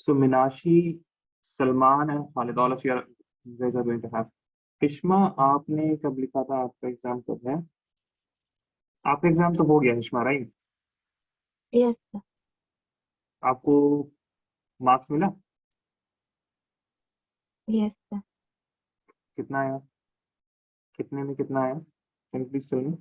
So Minashi, Salman and Khalid, all of you guys are going to have. हिश्मा, आपने कब लिखा था? आपका एग्जाम कब है? आपका एग्जाम तो हो गया हिश्मा, राइट? Yes, sir. आपको मार्क्स मिला? Yes, sir. कितना आया? कितने में कितना आया? Can please tell me?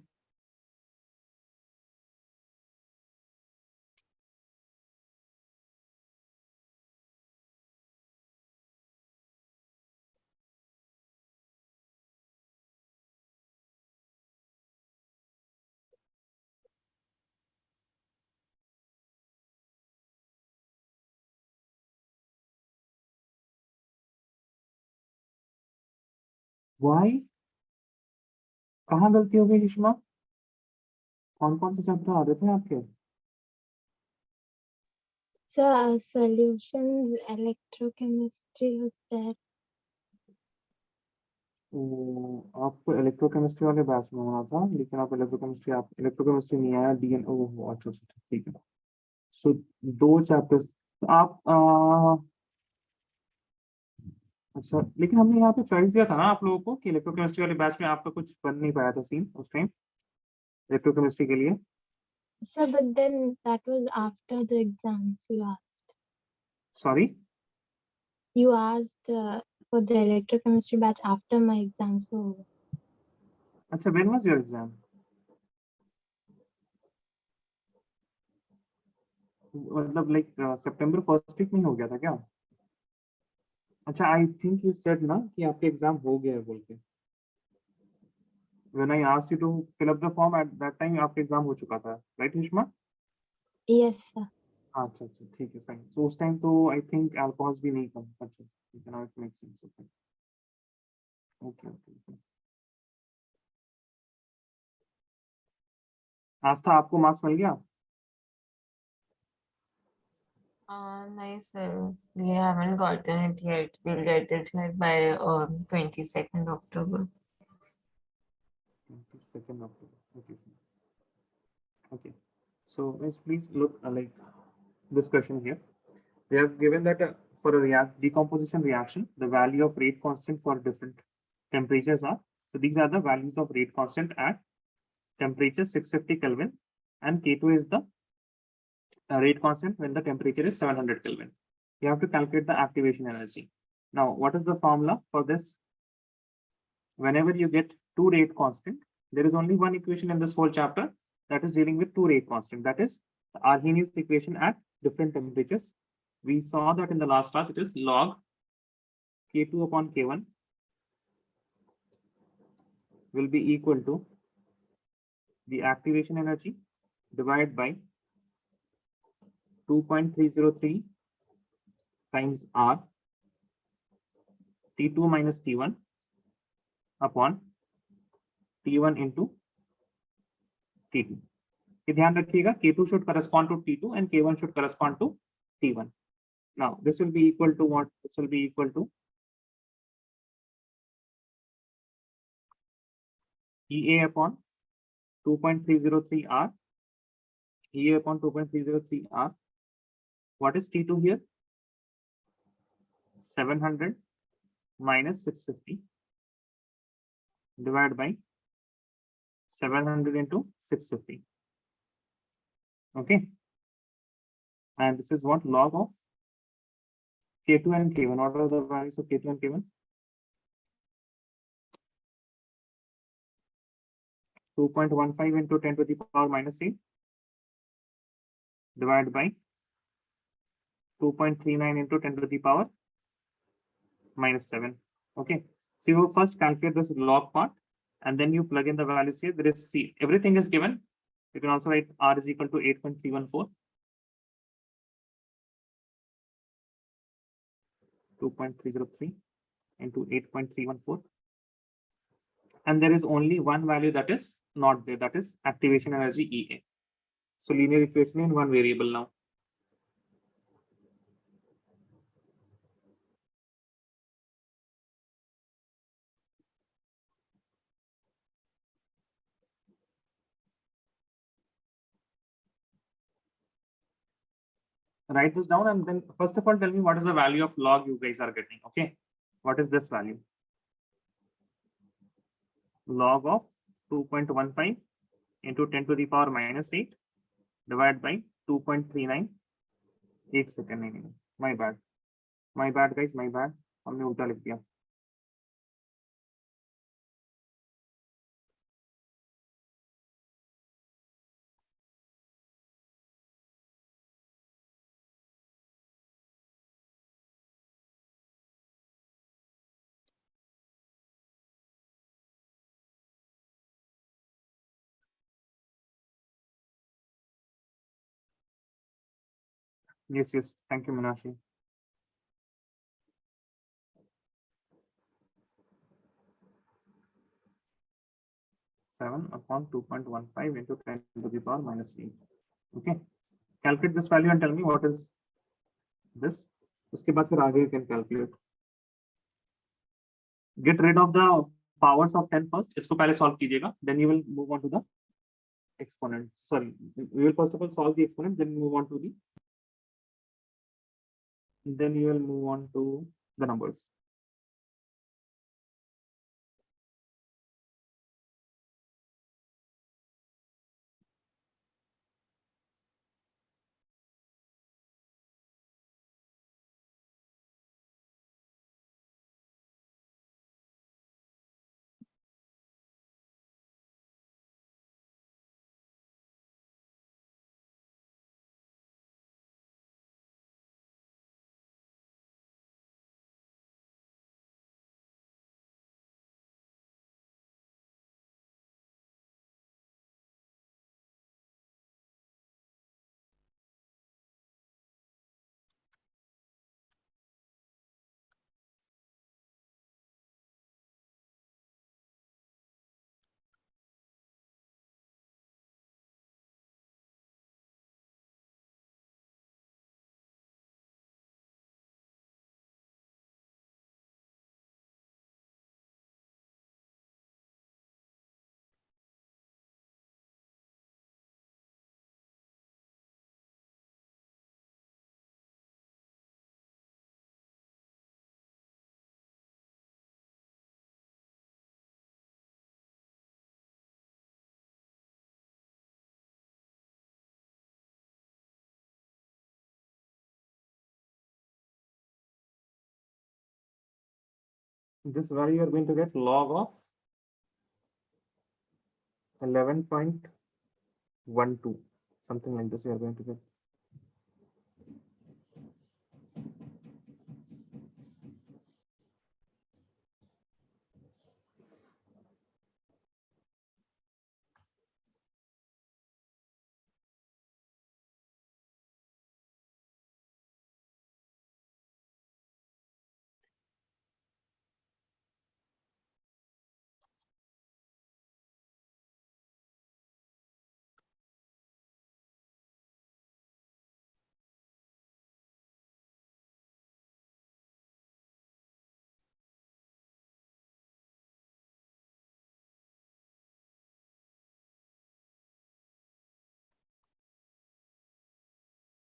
Why? कहाँ गलती हो गई हिश्मा? कौन कौन से चैप्टर आ रहे थे आपके? Sir, solutions, electrochemistry was there. आपको इलेक्ट्रोकेमिस्ट्री वाले बैच में होना था, लेकिन आप इलेक्ट्रोकेमिस्ट्री नहीं आया, डीएन। ओह अच्छा अच्छा, ठीक है। सो 2 चैप्टर्स आप अच्छा, लेकिन हमने यहाँ पे चॉइस दिया था ना आप लोगों को कि इलेक्ट्रोकेमिस्ट्री वाले बैच में आपका कुछ बन नहीं पाया था सीन उस टाइम इलेक्ट्रोकेमिस्ट्री के लिए। Sir, but then that was after the exams you asked. Sorry, You asked for the electrochemistry batch after my exams were over. अच्छा, व्हेन वाज योर एग्जाम? मतलब लाइक सितंबर फर्स्ट वीक में हो गया था क्या? अच्छा, आई थिंक यू सेड ना कि आपके एग्जाम हो गया है बोल के। When I asked you to fill up the form at that time आपका एग्जाम हो चुका था, राइट हिश्मा? Yes, sir. अच्छा अच्छा, ठीक है, फाइन। सो उस टाइम तो आई थिंक अल्कोहल्स भी नहीं था। अच्छा ठीक है, now it makes sense. Okay okay okay. Aastha, आपको मार्क्स मिल गया? Nice, sir. We haven't gotten it yet. We'll get it like by 22nd October. 22nd October. Okay. Okay. So guys, please look like this question here. They have given that for a decomposition reaction, the value of rate constant for different temperatures are. So these are the values of rate constant at temperature 650 Kelvin, and K2 is the rate constant when the temperature is 700 Kelvin. You have to calculate the activation energy. Now, what is the formula for this? Whenever you get two rate constant, there is only one equation in this whole chapter that is dealing with two rate constant. That is the Arrhenius equation at different temperatures. We saw that in the last class. It is log K2 upon K1 will be equal to the activation energy divided by 2.303 times R T2 minus T1 upon T1 into T2. ध्यान रखिएगा, K2 should correspond to T2 and K1 should correspond to T1. Now this will be equal to what? This will be equal to EA upon 2.303 R. EA upon 2.303 R. What is T2 here? 700 minus 650 divided by 700 into 650. Okay. And this is what? Log of K2 and K1. What are the values of K2 and K1? 2.15 into 10 to the power minus 8 divided by 2.39 into 10 to the power minus 7. Okay. So you first calculate this log part and then you plug in the values here. There is, see, everything is given. You can also write R is equal to 8.314. 2.303 into 8.314. And there is only one value that is not there, that is activation energy EA. So linear equation in one variable now. write this down, and then first of all tell me what is the value of log you guys are getting. Okay, what is this value? Log of 2.15 into 10 to the power minus 8 divided by 2.39. एक second, नहीं, my bad guys, my bad, हमने उल्टा लिख दिया. Yes, thank you, Minashi. 7/2.15 into 10 to the power minus 8. Okay, calculate this value and tell me what is this. उसके बाद फिर आगे you can calculate. Get rid of the powers of 10 first. इसको पहले solve कीजिएगा. Then you will move on to the exponent. Sorry, we will first of all solve the exponent, then move on to the. Then you will move on to the numbers. This value you are going to get log of 11.12, something like this you are going to get.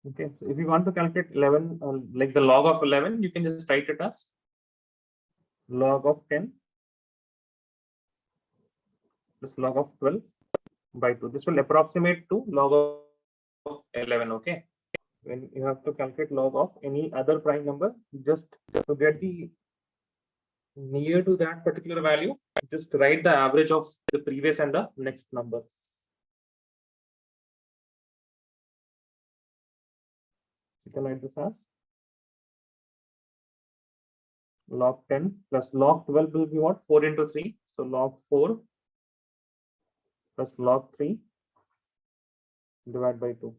Okay, so if you want to calculate 11, like the log of 11, you can just write it as log of 10 plus log of 12 by 2. This will approximate to log of 11. Okay, when you have to calculate log of any other prime number, just to get the near to that particular value, just write the average of the previous and the next number. You can write this as log 10 plus log 12 will be what? 4 into 3. So log 4 plus log 3 divided by 2.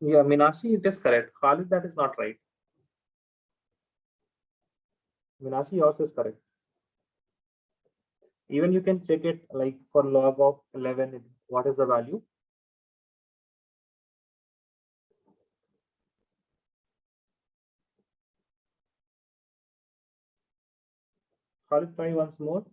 Yeah, Minashi, it is correct. Khalid, that is not right. Minashi, yours is correct. Even you can check it like for log of 11, what is the value? Khalid, try once more.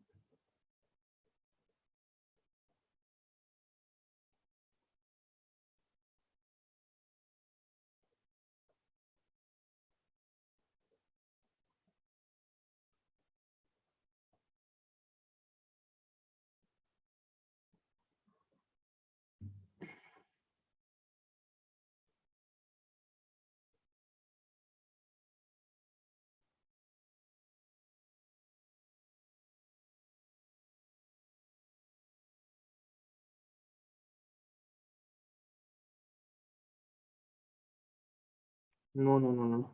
No, no, no, no.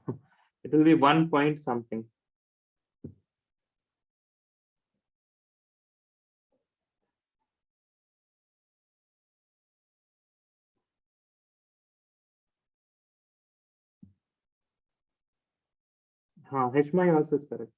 It will be 1 point something. Hishma, yours is correct.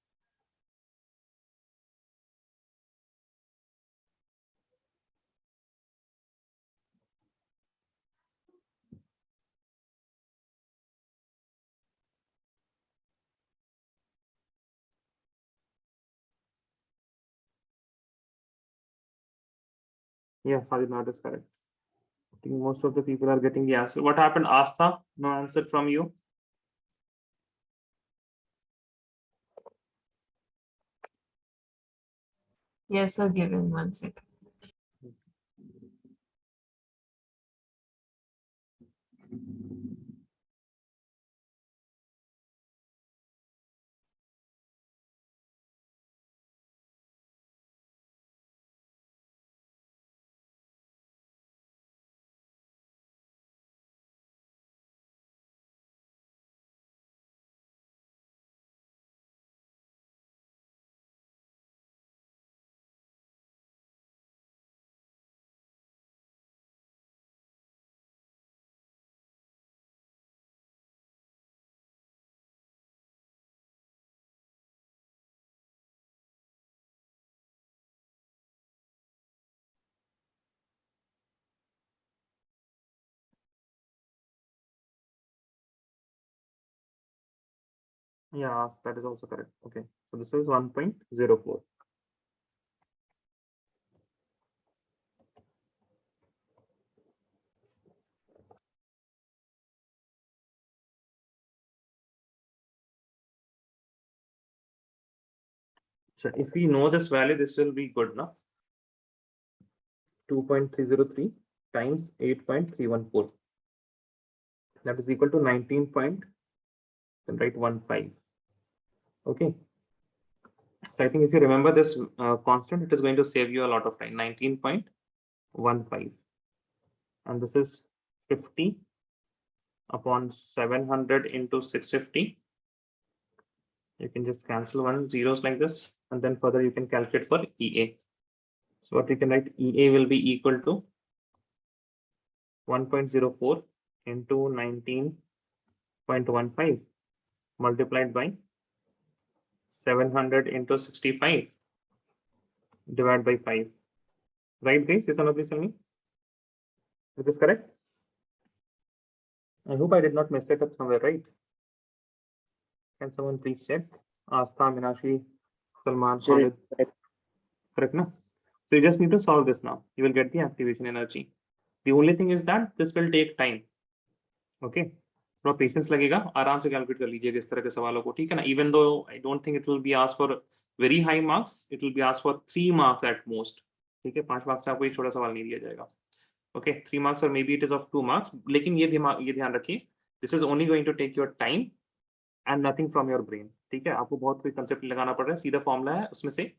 Yeah, Khalid, that is correct. I think most of the people are getting the answer. What happened, Astha? No answer from you. Yes, sir. Give me 1 second. Yeah, that is also correct. Okay, so this is 1.04. So if we know this value, this will be good, no? 2.303 times 8.314. That is equal to 19.15. Okay. So I think if you remember this constant, it is going to save you a lot of time. 19.15. And this is 50 upon 700 into 650. You can just cancel one zeros like this, and then further you can calculate for EA. So what we can write, EA will be equal to 1.04 into 19.15 multiplied by 700 into 65 divided by 5. Right, guys? Yes or no, please tell me. Is this correct? I hope I did not mess it up somewhere, right? Can someone please check? Astha, Minashi, Salman, Khalid. Correct, no? So you just need to solve this now. You will get the activation energy. The only thing is that this will take time. Okay. थोड़ा patience लगेगा, आराम से calculate कर लीजिएगा इस तरह के सवालों को, ठीक है ना? Even though I don't think it will be asked for very high marks, it will be asked for 3 marks at most, ठीक है? 5 मार्क्स का आपको एक छोटा सवाल नहीं दिया जाएगा. ओके, 3 मार्क्स और maybe it is of 2 marks, लेकिन ये ध्यान रखिए, this is only going to take your time and nothing from your brain, ठीक है? आपको बहुत कोई कंसेप्ट लगाना पड़ रहा है, सीधा फॉर्मूला है, उसमें से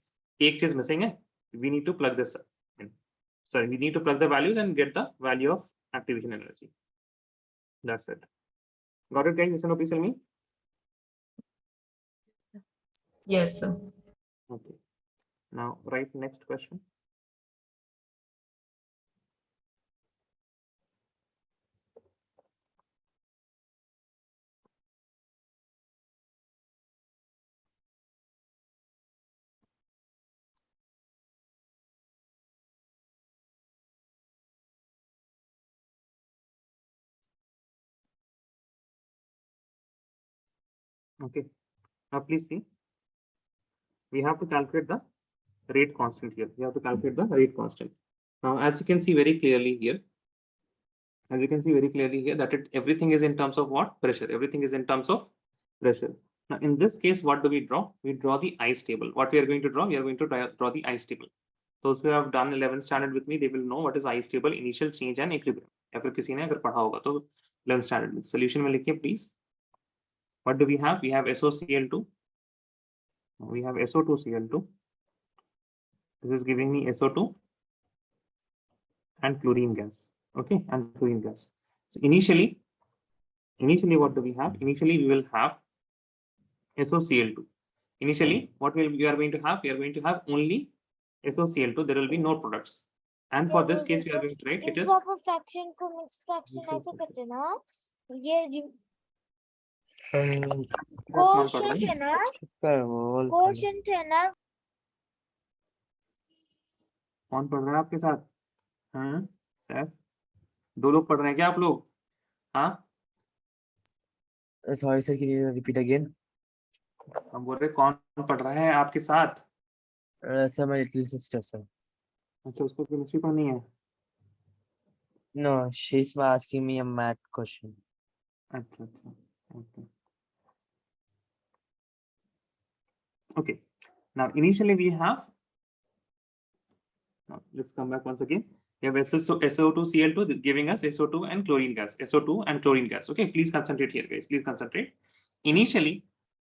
एक चीज मिसिंग है, we need to plug this in, sorry, we need to plug the values and get the value of activation energy. That's it. Got it, guys? Yes or no, please tell me. Yes, sir. Okay. Now write next question. Okay. Now please see, we have to calculate the rate constant here. We have to calculate the rate constant. Now, as you can see very clearly here, that everything is in terms of what? Pressure. Everything is in terms of pressure. Now, in this case, what do we draw? We draw the ice table. What we are going to draw? We are going to draw the ice table. Those who have done 11th standard with me, they will know what is ice table, initial change and equilibrium. या फिर किसी ने अगर पढ़ा होगा तो 11th standard में solution में लिखिए please. What do we have? We have SOCl2. We have SO2Cl2. This is giving me SO2 and chlorine gas. Okay, and chlorine gas. So initially what do we have? Initially we will have SOCl2. Initially, what we are going to have? We are going to have only SOCl2. There will be no products. And for this case, we are going to write it is improper fraction को mixed fraction ऐसे करते हैं ना ये quotient है ना quotient है ना कौन पढ़ रहा है आपके साथ? हाँ सर, दो लोग पढ़ रहे हैं क्या आप लोग? हाँ, Sorry, sir. Can you repeat again? हम बोल रहे कौन पढ़ रहा है आपके साथ? Sir, my little sister, sir. अच्छा, उसको केमिस्ट्री पढ़नी है. No, she's asking me a math question. अच्छा अच्छा, okay. Okay. Now initially we have. Now let's come back once again. We have SO2Cl2 giving us SO2 and chlorine gas. SO2 and chlorine gas. Okay, please concentrate here, guys. Please concentrate. Initially,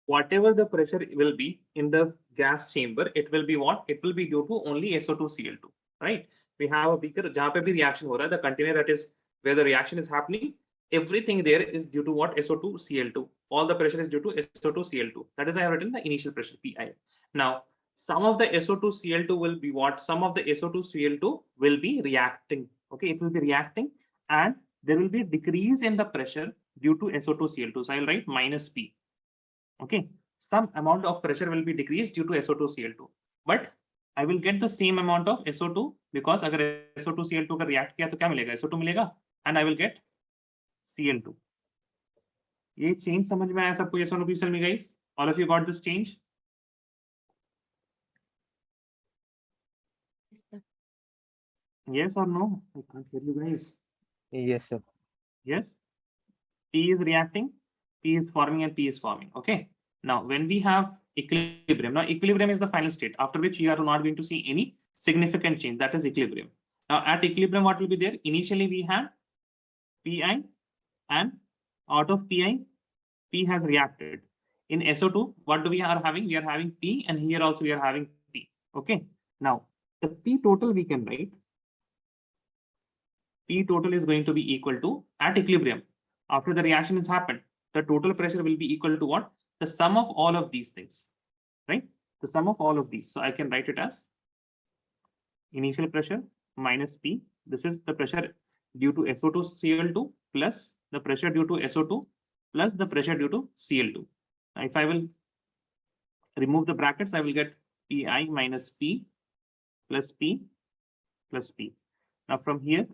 whatever the pressure will be in the gas chamber, it will be what? It will be due to only SO2Cl2, right? We have a beaker, जहाँ पे भी reaction हो रहा है, the container that is where the reaction is happening, everything there is due to what? SO2Cl2. All the pressure is due to SO2Cl2. That is why I have written the initial pressure, Pi. Now, some of the SO2Cl2 will be what? Some of the SO2Cl2 will be reacting. Okay, it will be reacting and there will be a decrease in the pressure due to SO2Cl2. So I will write minus P. Okay, some amount of pressure will be decreased due to SO2Cl2. But I will get the same amount of SO2 because अगर SO2Cl2 का react किया तो क्या मिलेगा? SO2 मिलेगा and I will get Cl2. ये change समझ में आया सबको? Yes or no, please tell me, guys. All of you got this change? Yes or no? I can't hear you guys. Yes, sir. Yes. P is reacting, P is forming and P is forming. Okay. Now, when we have equilibrium, now equilibrium is the final state after which you are not going to see any significant change. That is equilibrium. Now, at equilibrium, what will be there? Initially, we had Pi and out of Pi, P has reacted. In SO2, what do we are having? We are having P and here also we are having P. Okay. Now, the P total we can write. P total is going to be equal to, at equilibrium, after the reaction has happened, the total pressure will be equal to what? The sum of all of these things, right? The sum of all of these. So I can write it as initial pressure minus P. This is the pressure due to SO2Cl2 plus the pressure due to SO2 plus the pressure due to Cl2. Now, if I will remove the brackets, I will get Pi minus P plus P plus P. Now from here,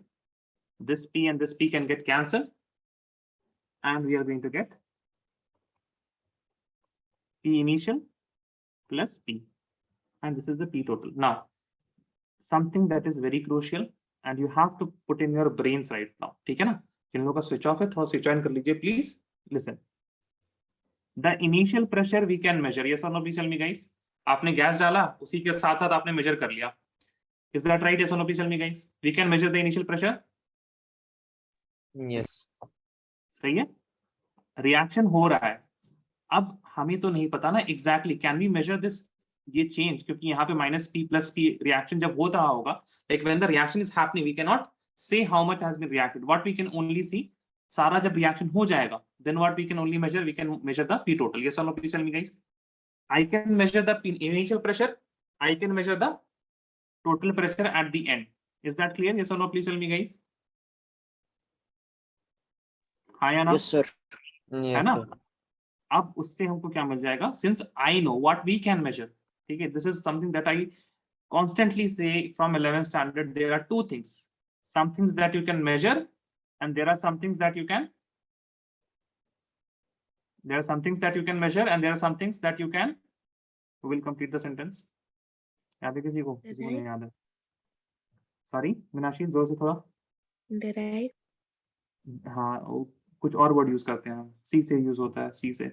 this P and this P can get cancelled and we are going to get P initial plus P and this is the P total. Now, something that is very crucial and you have to put in your brains right now. ठीक है ना? जिन लोगों का switch off है, थोड़ा switch on कर लीजिए, please listen. The initial pressure we can measure. Yes or no? Please tell me, guys. आपने गैस डाला, उसी के साथ साथ आपने measure कर लिया. Is that right? Yes or no? Please tell me, guys. We can measure the initial pressure. Yes. सही है? Reaction हो रहा है. अब हमें तो नहीं पता ना exactly can we measure this ये change, क्योंकि यहाँ पे minus P plus P reaction जब होता होगा, like when the reaction is happening we cannot say how much has been reacted. What we can only see, सारा जब reaction हो जाएगा, then what we can only measure, we can measure the P total. Yes or no? Please tell me, guys. I can measure the initial pressure, I can measure the total pressure at the end. Is that clear? Yes or no? Please tell me, guys. हाँ या ना? Yes, sir. है Yes, ना? sir. अब उससे हमको क्या मिल जाएगा? Since I know what we can measure, ठीक है? This is something that I constantly say from 11th standard. There are two things. Some things that you can measure, and there are some things that you can there are some things that you can measure and there are some things that you can. Who will complete the sentence? याद है किसी को? किसी को नहीं याद है? Sorry, Meenakshi जोर से थोड़ा. Derive. हाँ, कुछ और वर्ड यूज करते हैं. सी से यूज होता है, सी से.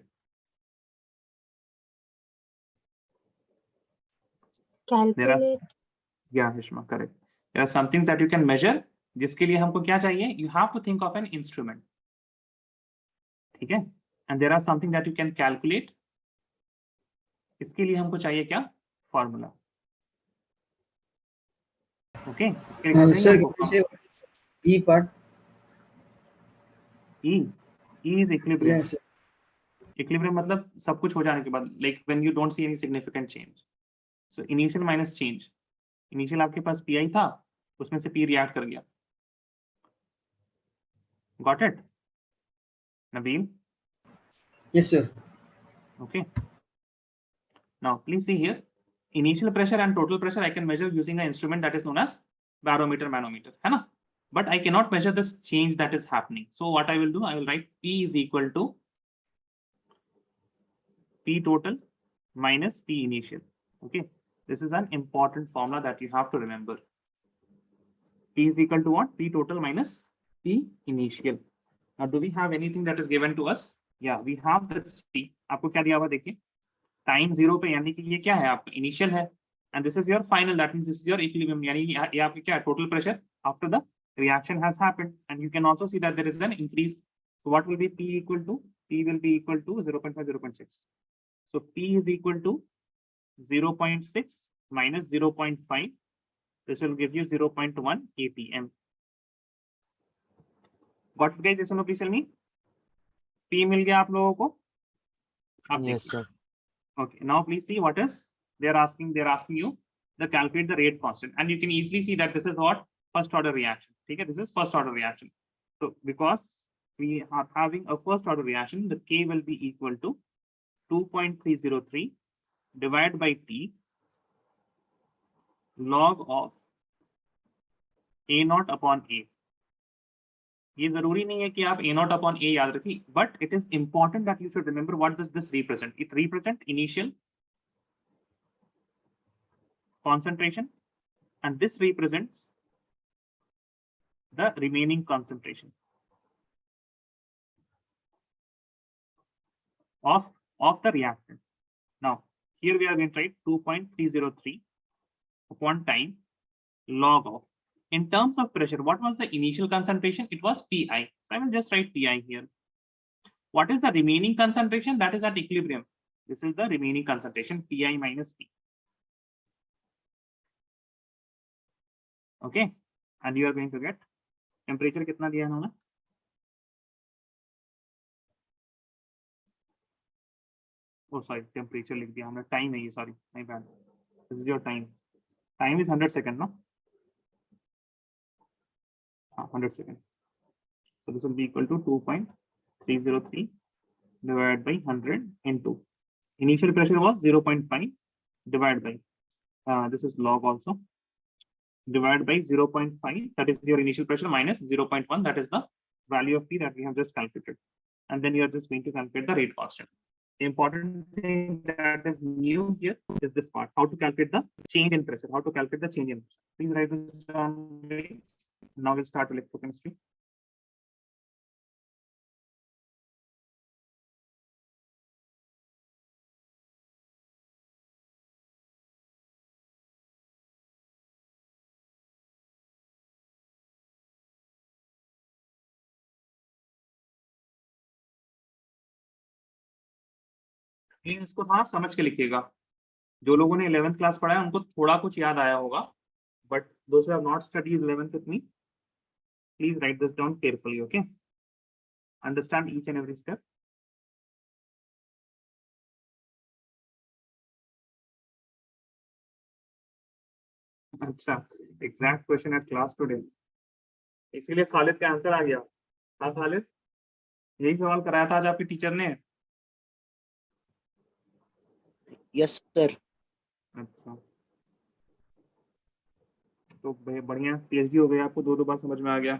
Calculate. Yeah, Hishma, correct. There are some things that you can measure. जिसके लिए हमको क्या चाहिए? You have to think of an instrument. ठीक है? And there are something that you can calculate. इसके लिए हमको चाहिए क्या? Formula. Okay? इसके लिए क्या चाहिए Sir, हमको? can you say E part? E. E is equilibrium. Yes, sir. Equilibrium मतलब सब कुछ हो जाने के बाद, like when you don't see any significant change. So initial minus change. Initial आपके पास Pi था, उसमें से P react कर गया. Got it? Nabil? Yes, sir. Okay. Now, please see here. Initial pressure and total pressure I can measure using an instrument that is known as barometer, manometer. है ना? But I cannot measure this change that is happening. So what I will do, I will write P is equal to P total minus P initial. Okay. This is an important formula that you have to remember. P is equal to what? P total minus P initial. Now, do we have anything that is given to us? Yeah, we have the C. आपको क्या दिया हुआ देखिए. Time 0 पे यानी कि ये क्या है आपका इनिशियल है and this is your final, that means this is your equilibrium यानी ये आपकी क्या है total pressure after the reaction has happened, and you can also see that there is an increase. So what will be P equal to? P will be equal to 0.5, 0.6. So P is equal to 0.6 minus 0.5. This will give you 0.1 APM. Got it guys? Yes or no? Please tell me. P मिल गया आप लोगों को? आप Yes, देखिए. sir. Okay, now please see what is they're asking you the calculate the rate constant, and you can easily see that this is what first order reaction. Okay, this is first order reaction. So because we are having a first order reaction, the K will be equal to 2.303 divided by T log of A naught upon A. ये जरूरी नहीं है कि आप A naught upon A याद रखिए, but it is important that you should remember what does this represent. It represents initial concentration, and this represents the remaining concentration of the reactant. Now, here we are going to write 2.303 upon time log of. In terms of pressure, what was the initial concentration? It was Pi. So I will just write Pi here. What is the remaining concentration? That is at equilibrium. This is the remaining concentration, Pi minus P. Okay, and you are going to get temperature कितना दिया इन्होंने? Oh sorry, temperature लिख दिया हमने, time है ये, sorry, my bad. This is your time. Time is 100 seconds, no? 100 seconds. So this will be equal to 2.303 divided by 100 into initial pressure was 0.5 divided by this is log also divided by 0.5, that is your initial pressure, minus 0.1, that is the value of P that we have just calculated, and then you are just going to calculate the rate constant. The important thing that is new here is this part, how to calculate the change in pressure, how to calculate the change in pressure. Please write this down. Now we'll start electrochemistry. Please इसको हाँ समझ के लिखिएगा. जो लोगों ने 11th class पढ़ा है उनको थोड़ा कुछ याद आया होगा, but those who have not studied 11th with me, please write this down carefully. Okay, understand each and every step. अच्छा, exact question at class today, इसीलिए खालिद का आंसर आ गया. हाँ खालिद, यही सवाल कराया था आज आपकी टीचर ने. Yes sir. अच्छा, तो बढ़िया, पीएचडी हो गया, आपको दो बार समझ में आ गया.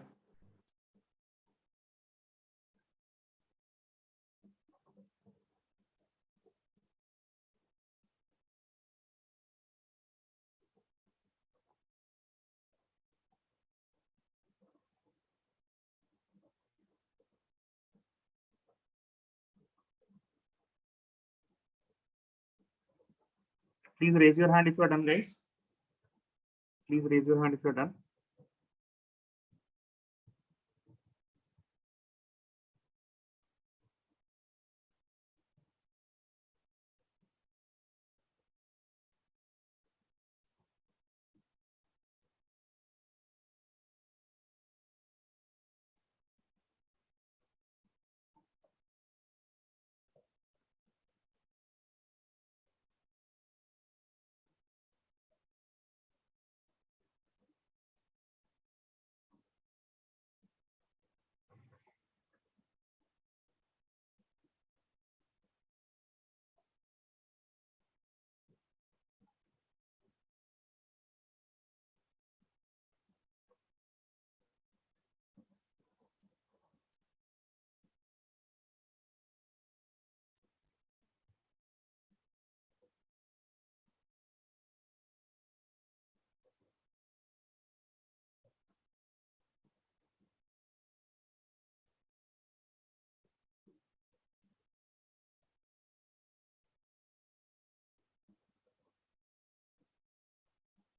Please raise your hand if you are done, guys. Please raise your hand if you are done.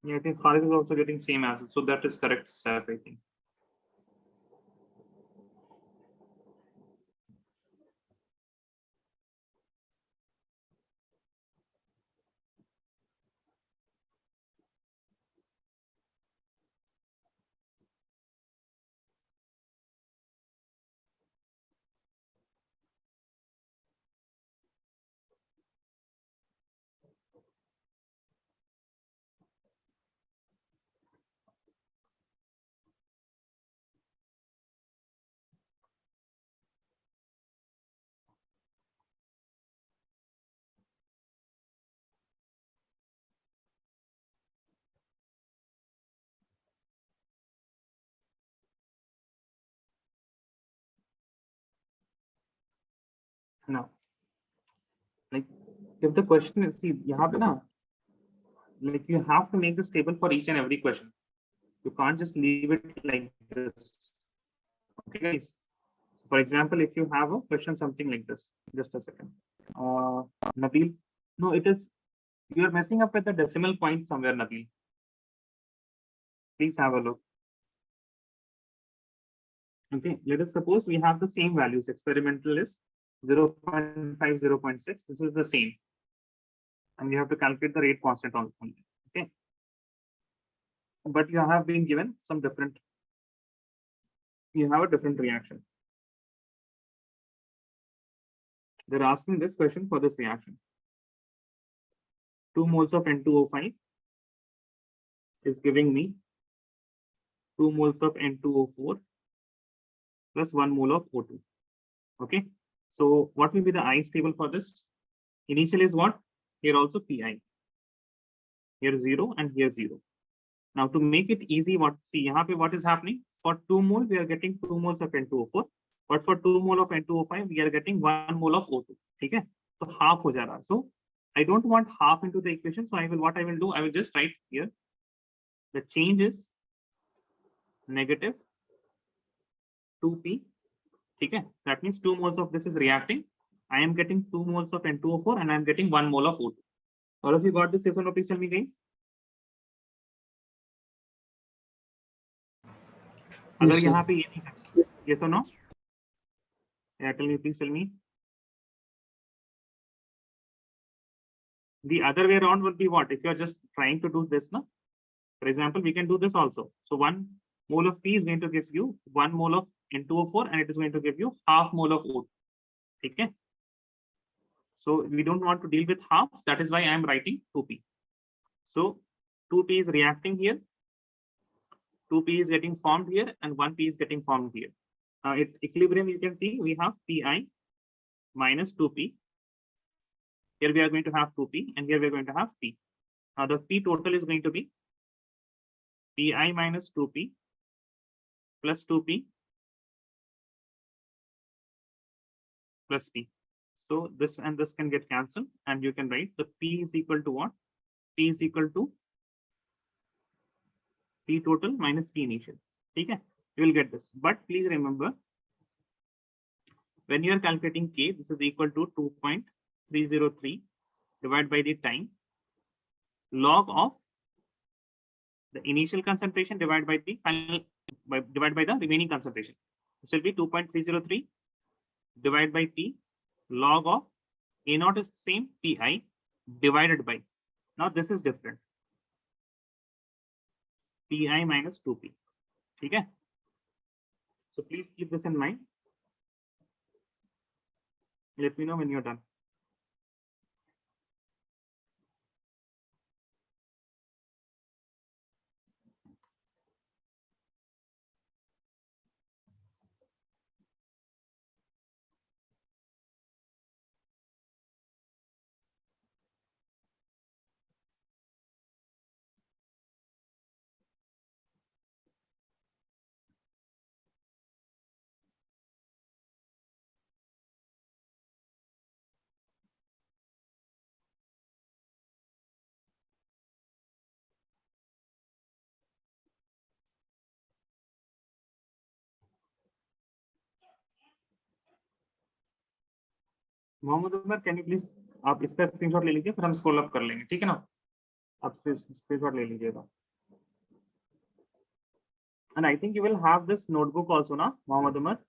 Yeah, I think Khalid is also getting same answer. So that is correct, Saf, I think. Now, like if the question is, see, यहाँ पे ना, like you have to make this table for each and every question. You can't just leave it like this. Okay, guys. For example, if you have a question something like this, just a second. Nabil, no, it is, you are messing up with the decimal point somewhere, Nabil. Please have a look. Okay, let us suppose we have the same values. Experimental is 0.5, 0.6. This is the same. And you have to calculate the rate constant on only. Okay. But you have been given some different, you have a different reaction. They're asking this question for this reaction. 2 moles of N2O5 is giving me 2 moles of N2O4 plus 1 mole of O2. Okay. So what will be the ice table for this? Initial is what? Here also Pi. Here 0 and here 0. Now to make it easy, what, see, यहाँ पे what is happening? For 2 mole, we are getting 2 moles of N2O4. But for 2 mole of N2O5, we are getting 1 mole of O2. Okay? So half हो जा रहा. So I don't want half into the equation. So what I will do, I will just write here. The change is negative 2p. Okay? That means 2 moles of this is reacting. I am getting 2 moles of N2O4 and I am getting 1 mole of O2. All of you got this? Yes or no? Please tell me, guys. अगर यहाँ पे ये नहीं है, yes or no? Yeah, tell me, please tell me. The other way around would be what? If you are just trying to do this, no? For example, we can do this also. So 1 mole of P is going to give you 1 mole of N2O4 and it is going to give you half mole of O2. Okay. So we don't want to deal with halves. That is why I am writing 2P. So 2P is reacting here. 2P is getting formed here and 1P is getting formed here. At equilibrium, you can see we have Pi minus 2P. Here we are going to have 2P and here we are going to have P. Now the P total is going to be Pi minus 2P plus 2P plus P. So this and this can get cancelled and you can write the P is equal to what? P is equal to P total minus P initial. Okay, you will get this. But please remember, when you are calculating K, this is equal to 2.303 divided by the time. log of the initial concentration divided by the final divided by the remaining concentration. This will be 2.303 divided by P log of A naught is same Pi divided by. Now this is different. Pi minus 2P. Okay. So please keep this in mind. Let me know when you're done. Mohammad Umar, can you please आप इसका screenshot ले लीजिए, फिर हम scroll up कर लेंगे, ठीक है ना? आप स्क्रीनशॉट ले लीजिएगा. And I think you will have this notebook also, na, Mohammed Umar?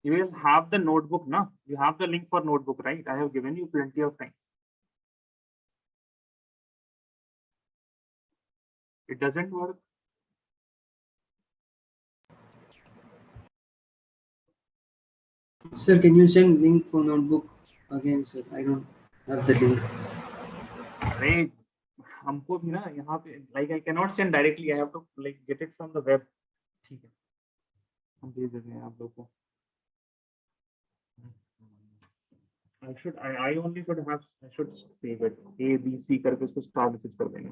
You will have the notebook, na? You have the link for notebook, right? I have given you plenty of time. It doesn't work. Sir, can you send link for notebook again, sir? I don't have the link. Right. हमको भी ना यहाँ पे like I cannot send directly. I have to like get it from the web. ठीक है. हम भेज देते हैं आप लोगों को. I only should have, I should save it. A, B, C करके उसको स्टार मैसेज कर देंगे.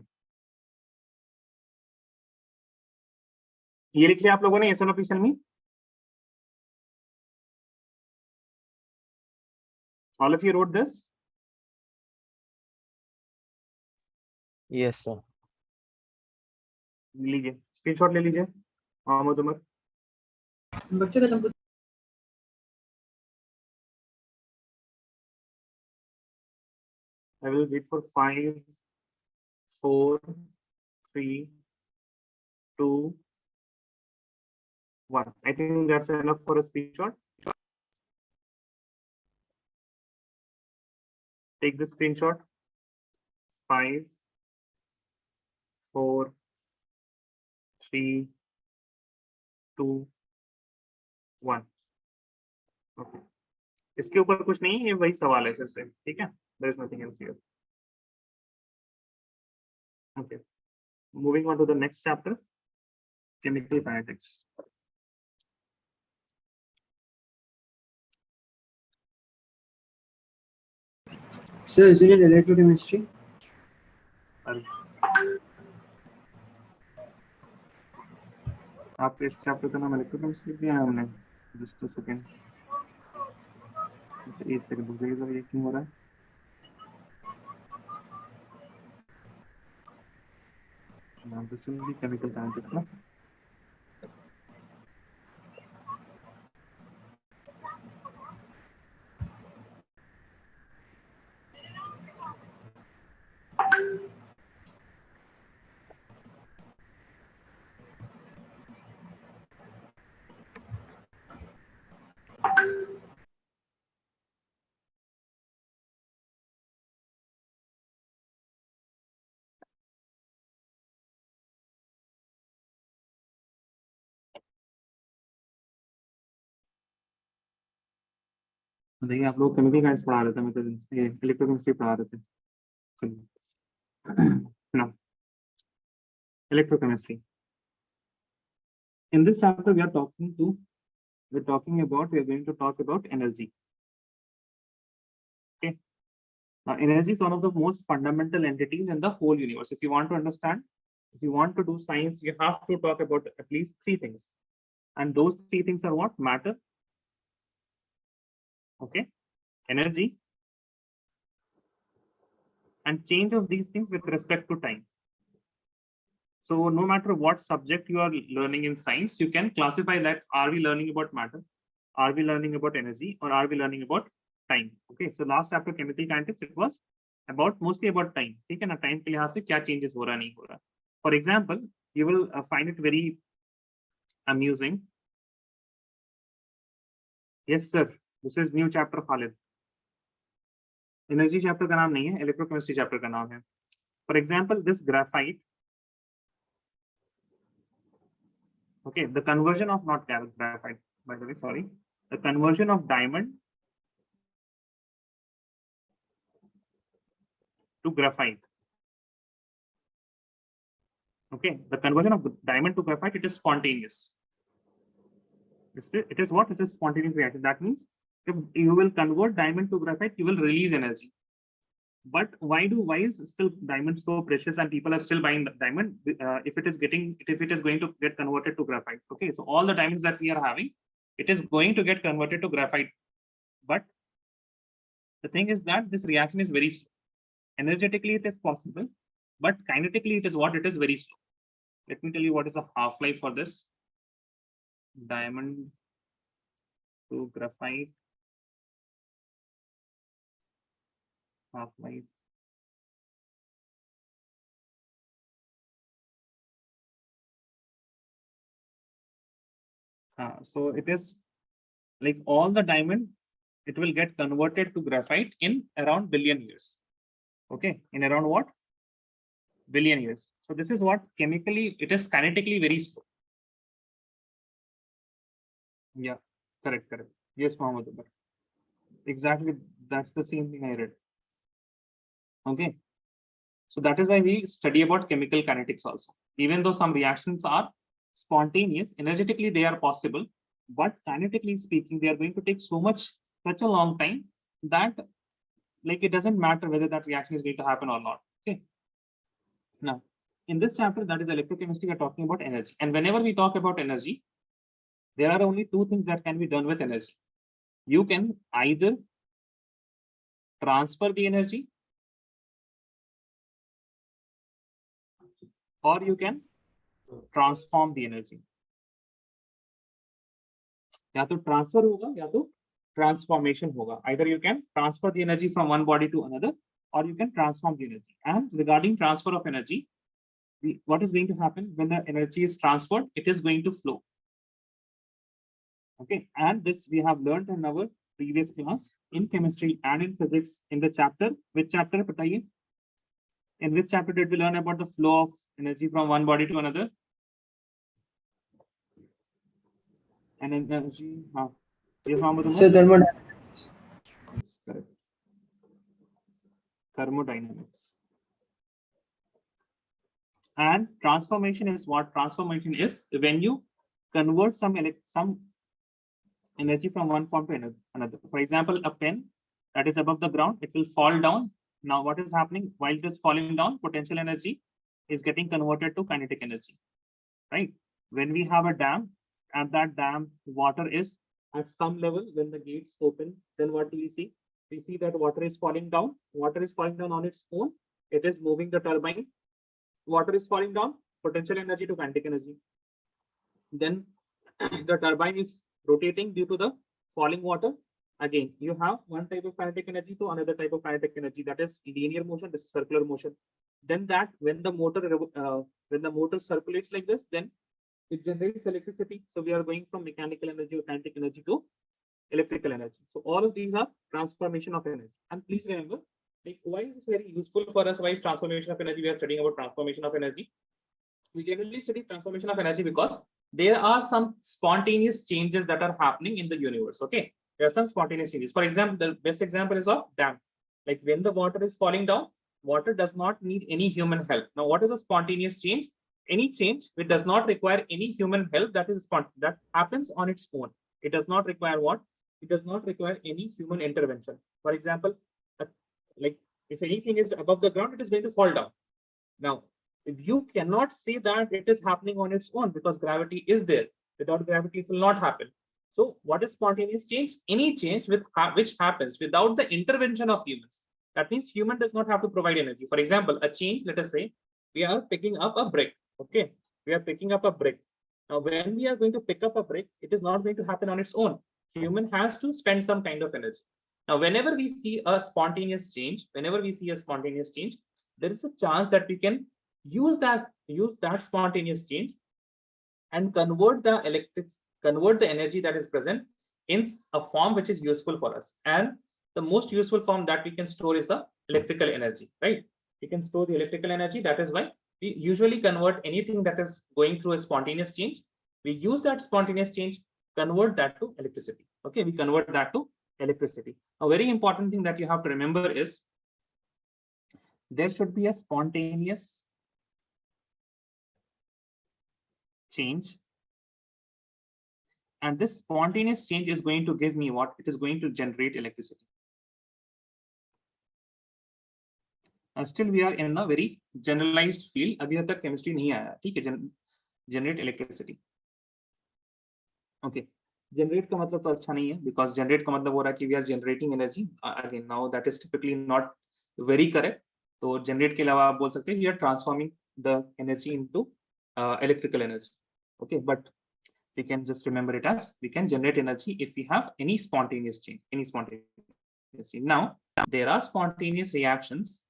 ये लिख लिया आप लोगों ने एसएन ऑफिशियल में? All of you wrote this? Yes, sir. लीजिए स्क्रीनशॉट ले लीजिए मोहम्मद उमर. बच्चे का number I will wait for 5, 4, 3, 2, 1. I think that's enough for a screenshot. Take the screenshot. 5, 4, 3, 2, 1. Okay. इसके ऊपर कुछ नहीं है, ये वही सवाल है फिर से, ठीक है? There is nothing else here. Okay. Moving on to the next chapter, chemical kinetics. Sir, is it in electrochemistry? आप इस चैप्टर का नाम इलेक्ट्रोकेमिस्ट्री दिया है हमने. Just a second. एक सेकंड रुकिएगा, ये क्यों हो रहा है? Now this will be chemical kinetics, ना? देखिए आप लोग केमिकल काइनेटिक्स पढ़ा रहे थे, मैं तो इलेक्ट्रोकेमिस्ट्री पढ़ा रहे थे. Now, electrochemistry. In this chapter, we are going to talk about energy. Okay. Now, energy is one of the most fundamental entities in the whole universe. If you want to understand, if you want to do science, you have to talk about at least 3 things. And those 3 things are what? Matter, okay, energy, and change of these things with respect to time. So no matter what subject you are learning in science, you can classify that. Are we learning about matter? Are we learning about energy or are we learning about time? Okay, so last chapter chemical kinetics, it was about mostly about time. ठीक है ना, time के लिहाज से क्या changes हो रहा नहीं हो रहा. For example, you will find it very amusing. Yes sir, this is new chapter Khalid. Energy chapter का नाम नहीं है, electrochemistry chapter का नाम है. For example, this graphite. Okay, the conversion of not graphite, by the way, sorry. The conversion of diamond to graphite. Okay, the conversion of diamond to graphite, it is spontaneous. It is what? It is spontaneous reaction. That means if you will convert diamond to graphite, you will release energy. But why is still diamond so precious and people are still buying the diamond if it is going to get converted to graphite? Okay, so all the diamonds that we are having, it is going to get converted to graphite. But the thing is that this reaction is very slow. Energetically, it is possible, but kinetically, it is what? It is very slow. Let me tell you what is the half-life for this diamond to graphite. Half-life. So it is like all the diamond, it will get converted to graphite in around billion years. Okay, in around what? Billion years. So this is what chemically, it is kinetically very slow. Yeah, correct. Yes, Mohammed. Exactly, that's the same thing I read. Okay, so that is why we study about chemical kinetics also. Even though some reactions are spontaneous, energetically they are possible, but kinetically speaking, they are going to take such a long time that like it doesn't matter whether that reaction is going to happen or not. Okay. Now, in this chapter, that is electrochemistry, we are talking about energy. And whenever we talk about energy, there are only two things that can be done with energy. You can either transfer the energy or you can transform the energy. या तो transfer होगा या तो transformation होगा. Either you can transfer the energy from one body to another or you can transform the energy. And regarding transfer of energy, what is going to happen when the energy is transferred? It is going to flow. Okay, and this we have learned in our previous class in chemistry and in physics in the chapter. Which chapter? बताइए. In which chapter did we learn about the flow of energy from one body to another? And energy. Yes, So thermodynamics. Yes, correct. Thermodynamics. And transformation is what? Transformation is when you convert some energy from one form to another. For example, a pen that is above the ground, it will fall down. Now, what is happening while it is falling down? Potential energy is getting converted to kinetic energy, right? When we have a dam, at that dam, water is at some level. When the gates open, then what do we see? We see that water is falling down. Water is falling down on its own. It is moving the turbine. Water is falling down, potential energy to kinetic energy. Then the turbine is rotating due to the falling water. Again, you have one type of kinetic energy to another type of kinetic energy, that is linear motion. This is circular motion. Then that when the motor circulates like this, then it generates electricity. So we are going from mechanical energy or kinetic energy to electrical energy. So all of these are transformation of energy. And please remember, like, why is this very useful for us? Why is transformation of energy? We are studying about transformation of energy. We generally study transformation of energy because there are some spontaneous changes that are happening in the universe. Okay, there are some spontaneous changes. For example, the best example is of dam. Like when the water is falling down, water does not need any human help. Now, what is a spontaneous change? Any change which does not require any human help, that happens on its own. It does not require what? It does not require any human intervention. For example, like if anything is above the ground, it is going to fall down. Now, if you cannot say that it is happening on its own because gravity is there. Without gravity, it will not happen. So what is spontaneous change? Any change which happens without the intervention of humans. That means human does not have to provide energy. For example, a change, let us say, we are picking up a brick. Okay, we are picking up a brick. Now, when we are going to pick up a brick, it is not going to happen on its own. human has to spend some kind of energy. Now, whenever we see a spontaneous change, there is a chance that we can use that spontaneous change and convert the energy that is present in a form which is useful for us. And the most useful form that we can store is the electrical energy, right? We can store the electrical energy. That is why we usually convert anything that is going through a spontaneous change. We use that spontaneous change, convert that to electricity. Okay, we convert that to electricity. A very important thing that you have to remember is there should be a spontaneous change, and this spontaneous change is going to give me what? It is going to generate electricity. And still we are in a very generalized field. अभी तक chemistry नहीं आया, ठीक है? Generate electricity. Okay. Generate का मतलब तो अच्छा नहीं है, because generate का मतलब हो रहा है कि we are generating energy. Again, now that is typically not very correct. तो generate के अलावा आप बोल सकते हैं we are transforming the energy into electrical energy. Okay, but we can just remember it as we can generate energy if we have any spontaneous change. Now, there are spontaneous reactions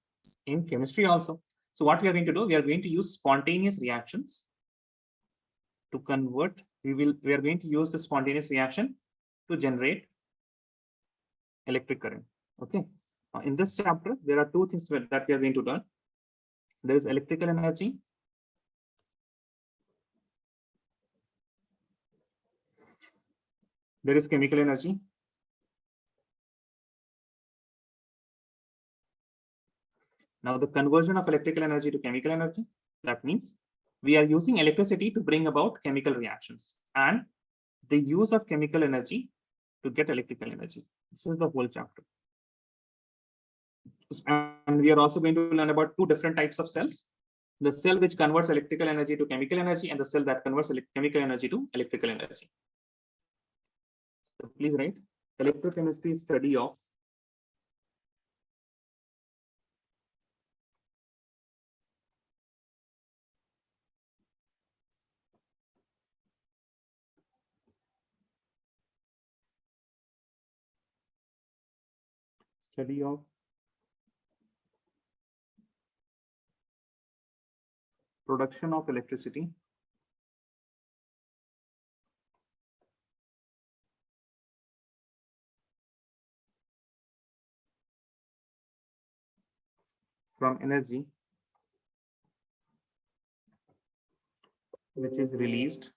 in chemistry also. So what we are going to do, we are going to use spontaneous reactions to convert. We are going to use the spontaneous reaction to generate electric current. Okay. In this chapter, there are two things that we are going to learn. There is electrical energy. There is chemical energy. Now, the conversion of electrical energy to chemical energy, that means we are using electricity to bring about chemical reactions, and the use of chemical energy to get electrical energy. This is the whole chapter. And we are also going to learn about two different types of cells: the cell which converts electrical energy to chemical energy, and the cell that converts chemical energy to electrical energy. So please write electrochemistry study of production of electricity from energy which is released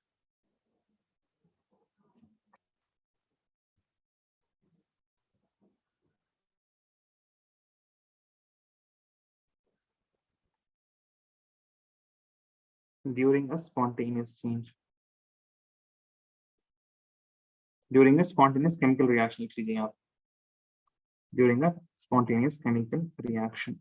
during a spontaneous change, during a spontaneous chemical reaction. During a spontaneous chemical reaction.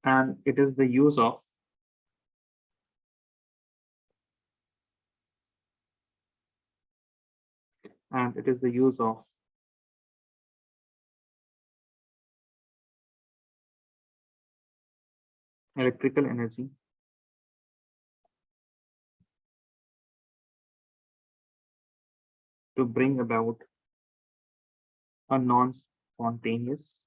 And it is the use of electrical energy to bring about a non-spontaneous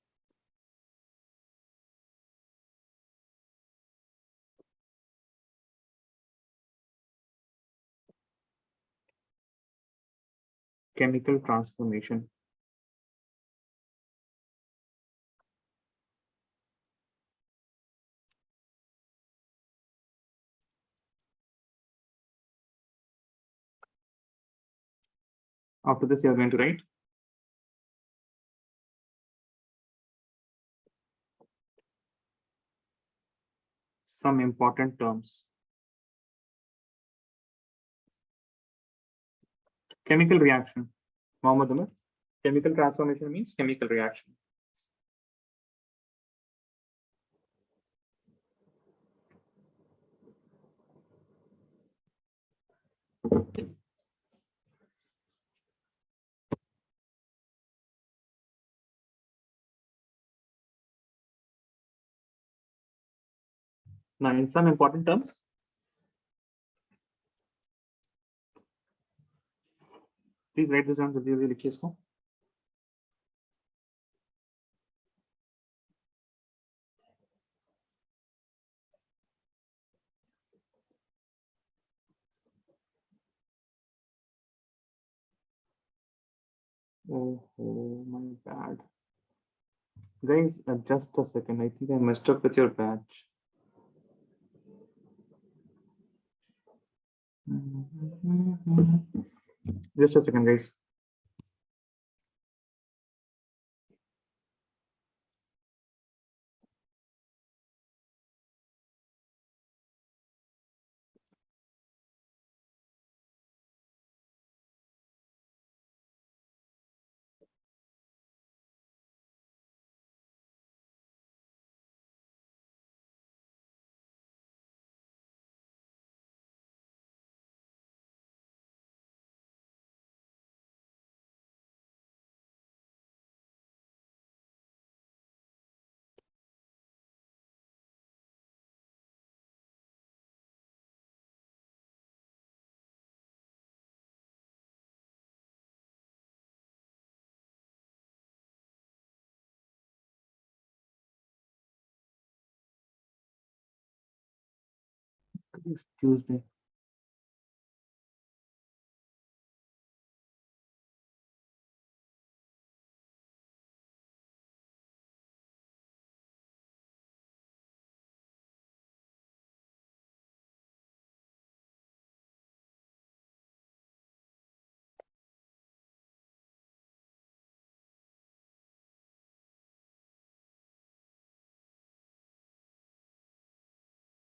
chemical transformation. After this, you are going to write some important terms. Chemical reaction. Mohammed Umar. Chemical transformation means chemical reaction. Now, in some important terms, please write this down. जल्दी जल्दी लिखिए इसको. Oh, my bad. Guys, just a second. I think I messed up with your batch. Just a second, guys. It's Tuesday.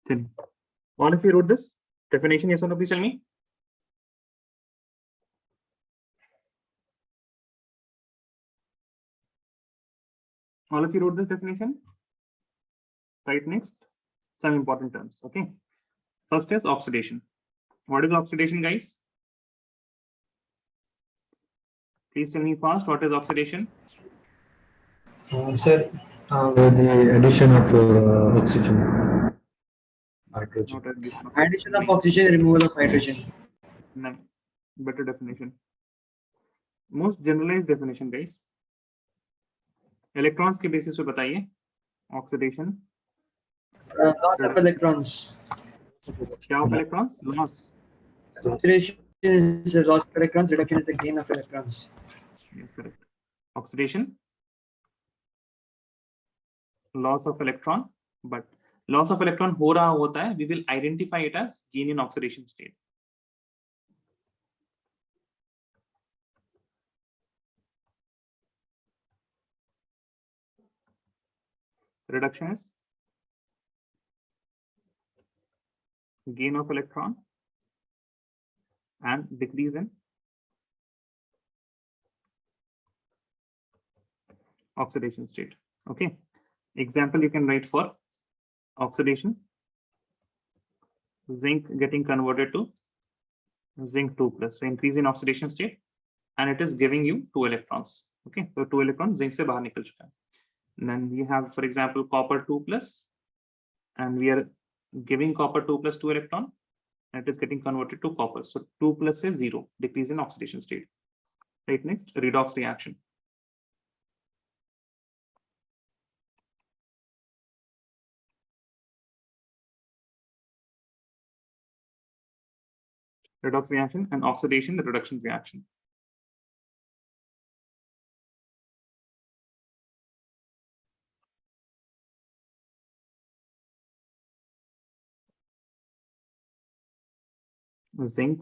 Then, all of you wrote this definition, yes or no? Please tell me. All of you wrote this definition. Right next, some important terms. Okay. First is oxidation. What is oxidation, guys? Please tell me fast. What is oxidation? Sir, with the addition of oxygen, hydrogen. Not addition of Addition of oxygen, removal of hydrogen. No, better definition. Most generalized definition, guys. Electrons के basis पे बताइए. Oxidation. Loss of electrons. क्या of electrons? Loss. Oxidation is the loss of electrons. Reduction is the gain of electrons. Yes, correct. Oxidation. Loss of electron. But loss of electron हो रहा होता है. We will identify it as gain in oxidation state. Reduction is gain of electron and decrease in oxidation state. Okay. Example you can write for oxidation. Zinc getting converted to zinc 2 plus. So increase in oxidation state, and it is giving you 2 electrons. Okay. So 2 electrons zinc से बाहर निकल चुका है. And then we have, for example, copper 2 plus, and we are giving copper 2 plus 2 electron, and it is getting converted to copper. So 2 plus is 0, decrease in oxidation state. Right next, redox reaction. Redox reaction and oxidation, the reduction reaction. Zinc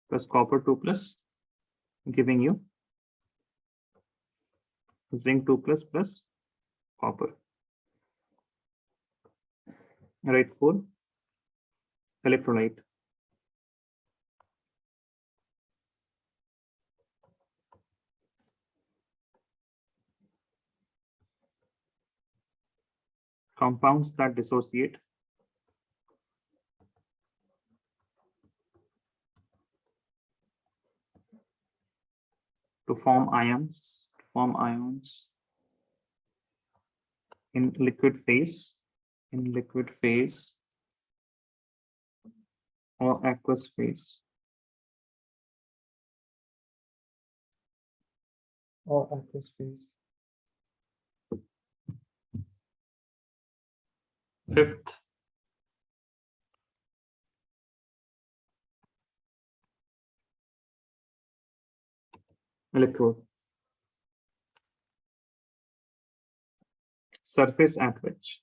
plus copper 2 plus giving you zinc 2 plus copper. Right, 4 electrolyte. Compounds that dissociate to form ions in liquid phase in liquid phase or aqueous phase. Or aqueous phase. Fifth, electrode. Surface at which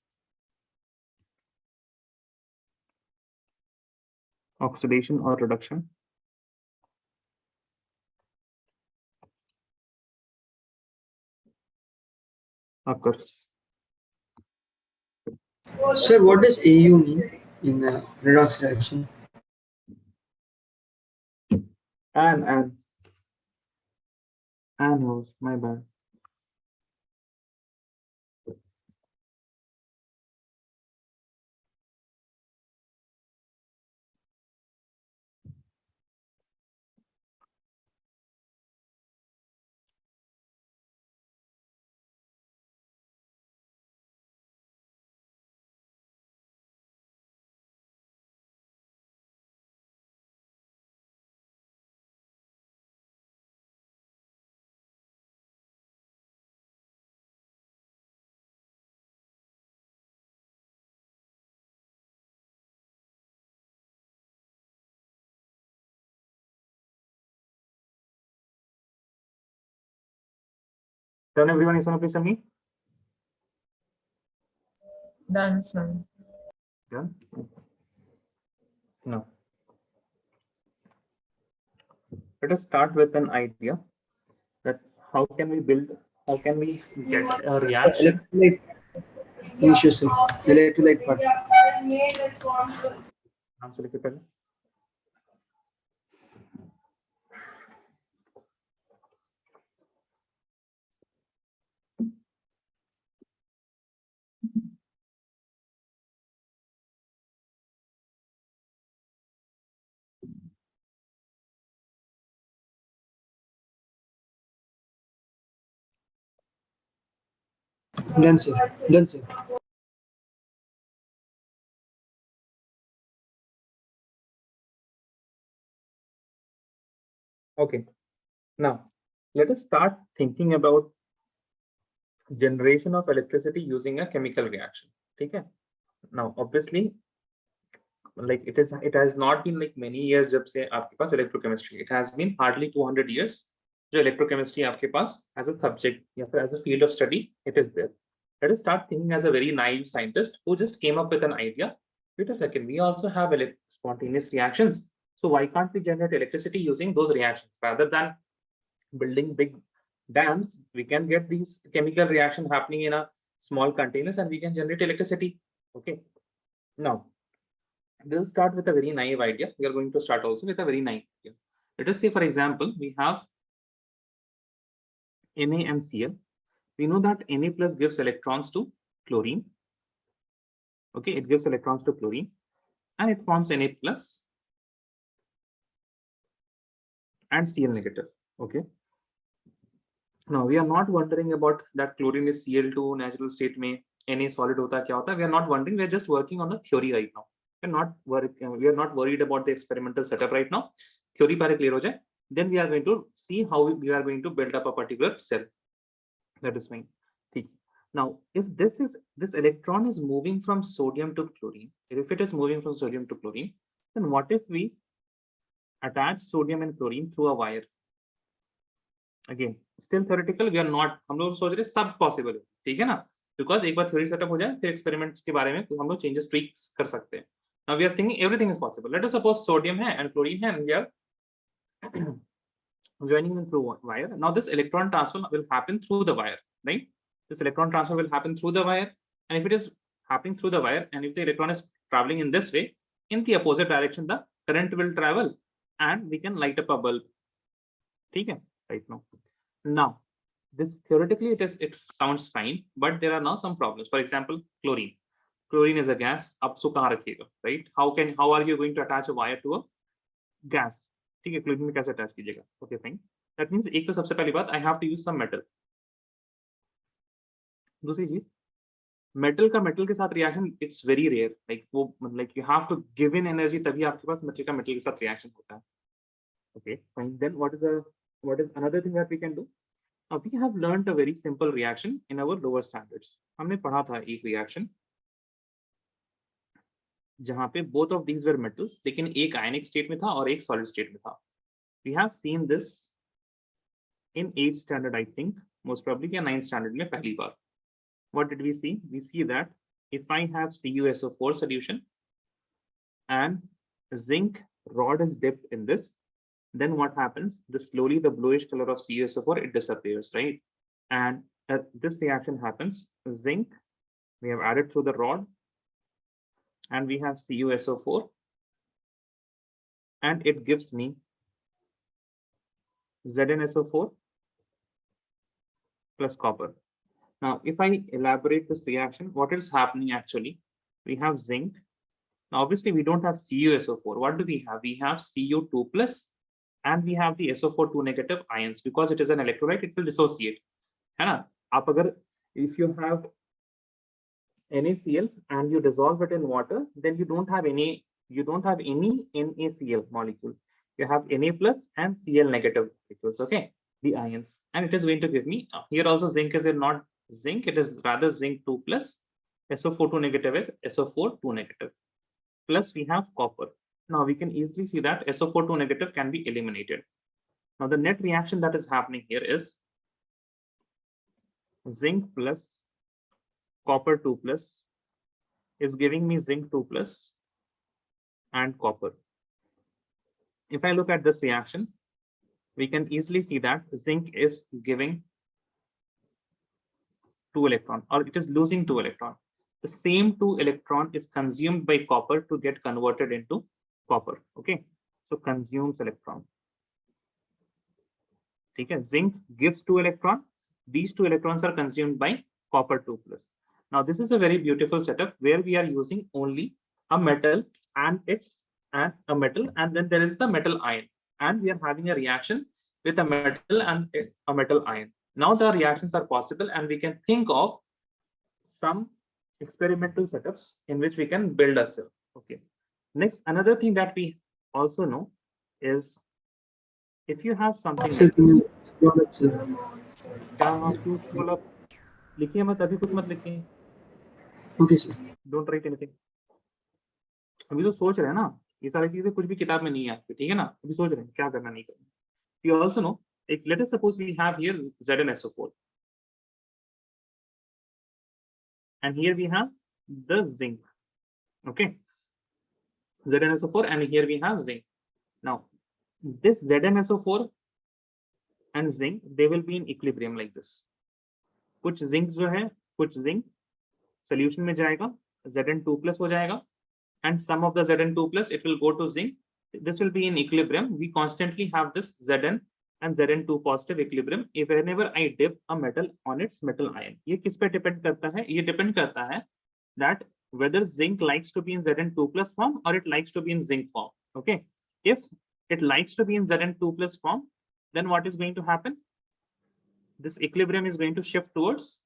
oxidation or reduction occurs. Sir, what does AU mean in redox reaction? And house, my bad. Can everyone is please tell me? Done, sir. Done. No. Let us start with an idea that how can we get a reaction? Electrolyte issue, sir. Electrolyte part. नाम से लिखिए पहले. Done, sir. Done, sir. Okay. Now, let us start thinking about generation of electricity using a chemical reaction. Okay. Now, obviously, like it has not been like many years जब से आपके पास electrochemistry. It has been hardly 200 years. जो electrochemistry आपके पास as a subject या फिर as a field of study, it is there. Let us start thinking as a very naive scientist who just came up with an idea. Wait a second, we also have spontaneous reactions. So why can't we generate electricity using those reactions rather than building big dams? We can get these chemical reaction happening in a small containers and we can generate electricity. Okay. Now, we'll start with a very naive idea. We are going to start also with a very naive idea. Let us say, for example, we have Na and Cl. We know that Na plus gives electrons to chlorine. Okay, it gives electrons to chlorine and it forms Na plus and Cl negative. Okay. Now we are not wondering about that chlorine is Cl2 natural state mein Na solid hota kya hota. We are not wondering. We are just working on a theory right now. We are not worried about the experimental setup right now. Theory pare clear ho jaye. Then we are going to see how we are going to build up a particular cell. That is fine. Now, if this electron is moving from sodium to chlorine, if it is moving from sodium to chlorine, then what if we attach sodium and chlorine through a wire? Again, still theoretical. We are not. हम लोग सोच रहे सब possible है, ठीक है ना? Because एक बार theory setup हो जाए, फिर experiments के बारे में हम लोग changes tweaks कर सकते हैं. Now we are thinking everything is possible. Let us suppose sodium है and chlorine है, and we are joining them through wire. Now this electron transfer will happen through the wire, right? This electron transfer will happen through the wire, and if it is happening through the wire, and if the electron is traveling in this way, in the opposite direction, the current will travel, and we can light up a bulb. Okay, right now. Now, this theoretically it sounds fine, but there are now some problems. For example, chlorine. Chlorine is a gas. Ab so kahan rakhega, right? How are you going to attach a wire to a gas? ठीक है, chlorine में कैसे attach कीजिएगा? Okay fine. That means एक तो सबसे पहली बात, I have to use some metal. दूसरी चीज, मेटल का मेटल के साथ reaction it's very rare, like you have to give in energy तभी आपके पास मेटल का मेटल के साथ रिएक्शन होता है. Okay, fine. Then what is another thing that we can do? We have learned a very simple reaction in our lower standards. हमने पढ़ा था एक reaction जहाँ पे both of these were metals, लेकिन एक ionic state में था और एक solid state में था. We have seen this in 8th standard, I think, most probably या 9th standard में पहली बार. What did we see? We see that if I have CuSO4 solution and zinc rod is dipped in this, then what happens? Slowly the bluish color of CuSO4 it disappears, right? And this reaction happens. Zinc we have added through the rod, and we have CuSO4, and it gives me ZnSO4 plus copper. Now, if I elaborate this reaction, what is happening actually? We have zinc. Now, obviously, we don't have CuSO4. What do we have? We have Cu2 plus, and we have the SO4 2 negative ions. Because it is an electrolyte, it will dissociate. If you have NaCl and you dissolve it in water, then you don't have any NaCl molecule. You have Na plus and Cl negative molecules, okay, the ions, and it is going to give me here also zinc is not zinc, it is rather zinc 2 plus, SO4 2 negative is SO4 2 negative, plus we have copper. Now we can easily see that SO4 2 negative can be eliminated. Now the net reaction that is happening here is zinc plus copper 2 plus is giving me zinc 2 plus and copper. If I look at this reaction, we can easily see that zinc is giving 2 electron, or it is losing 2 electron. The same 2 electron is consumed by copper to get converted into copper. Okay, so consumes electron. Okay, zinc gives 2 electron. These 2 electrons are consumed by copper 2 plus. Now this is a very beautiful setup where we are using only a metal and a metal, and then there is the metal ion, and we are having a reaction with a metal and a metal ion. Now the reactions are possible, and we can think of some experimental setups in which we can build a cell. Okay. Next, another thing that we also know is if you have something like this. लिखिए मत, अभी कुछ मत लिखिए. Okay, sir. Don't write anything. अभी तो सोच रहे हैं ना, ये सारी चीजें कुछ भी किताब में नहीं है आपके, ठीक है ना? अभी सोच रहे हैं क्या करना नहीं करना. You also know, let us suppose we have here ZnSO4, and here we have the zinc. Okay, ZnSO4, and here we have zinc. Now this ZnSO4 and zinc, they will be in equilibrium like this. कुछ zinc जो है, कुछ zinc solution में जाएगा, Zn2 plus हो जाएगा, and some of the Zn2 plus it will go to zinc. This will be in equilibrium. We constantly have this Zn and Zn2 positive equilibrium if whenever I dip a metal on its metal ion. ये किस पे depend करता है? ये depend करता है that whether zinc likes to be in Zn2 plus form or it likes to be in zinc form. Okay, if it likes to be in Zn2 plus form, then what is going to happen? This equilibrium is going to shift towards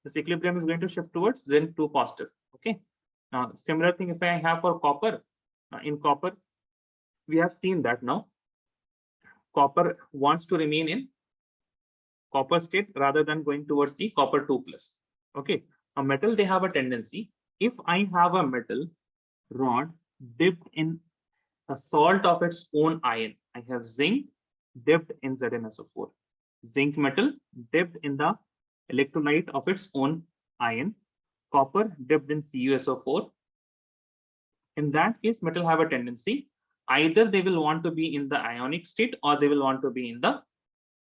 Zn2 positive. Okay. Now, similar thing if I have for copper. In copper, we have seen that now copper wants to remain in copper state rather than going towards the copper 2 plus. Okay. A metal, they have a tendency. If I have a metal rod dipped in a salt of its own ion, I have zinc dipped in ZnSO4, zinc metal dipped in the electrolyte of its own ion, copper dipped in CuSO4. In that case, metal have a tendency, either they will want to be in the ionic state or they will want to be in the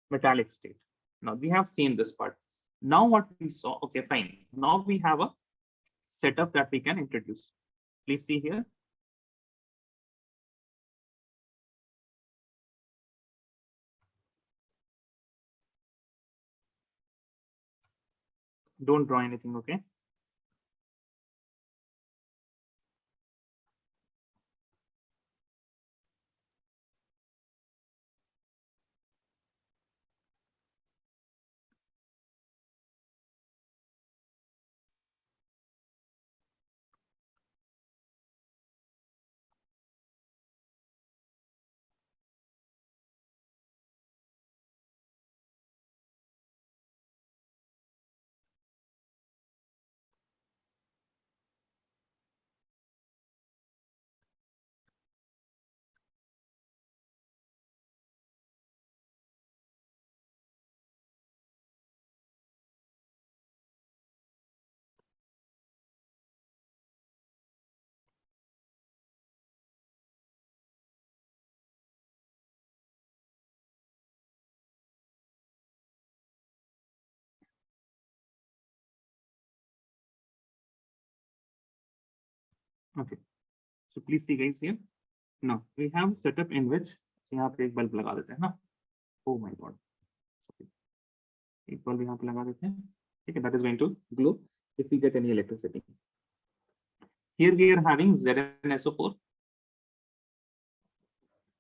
metallic state. Now we have seen this part. Now what we saw, okay, fine. Now we have a setup that we can introduce. Please see here. Don't draw anything, okay? Okay, so please see guys here. Now we have setup in which यहाँ पे एक bulb लगा देते हैं ना. Oh my god. एक bulb यहाँ पे लगा देते हैं. ठीक है, that is going to glow if we get any electricity. Here we are having ZnSO4.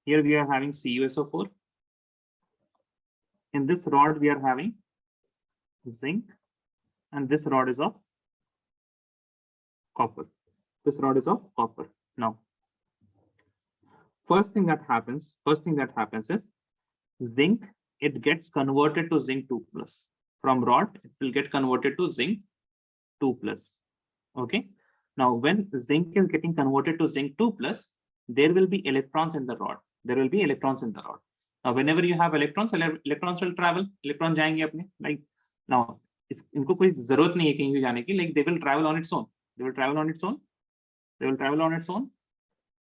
Here we are having CuSO4. In this rod we are having zinc, and this rod is of copper. This rod is of copper. Now, first thing that happens is zinc, it gets converted to zinc 2 plus. From rod, it will get converted to zinc 2 plus. Okay. Now, when zinc is getting converted to zinc 2 plus, there will be electrons in the rod. There will be electrons in the rod. Now, whenever you have electrons, electrons will travel. Electron जाएंगे अपने. Like now, इनको कोई जरूरत नहीं है कहीं भी जाने की. Like they will travel on its own. They will travel on its own. They will travel on its own,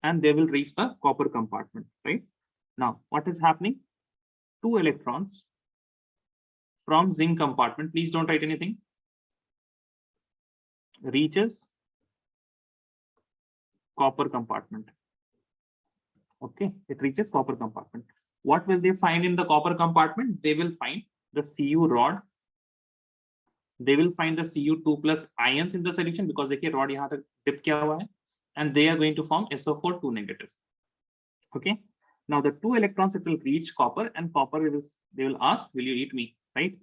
and they will reach the copper compartment. Right now, what is happening? 2 electrons from zinc compartment. Please don't write anything. Reaches copper compartment. Okay, it reaches copper compartment. What will they find in the copper compartment? They will find the Cu rod. They will find the Cu2 plus ions in the solution because देखिए rod यहाँ तक dip किया हुआ है, and they are going to form SO4 2 negative. Okay. Now the 2 electrons, it will reach copper, and copper they will ask, will you eat me? Right.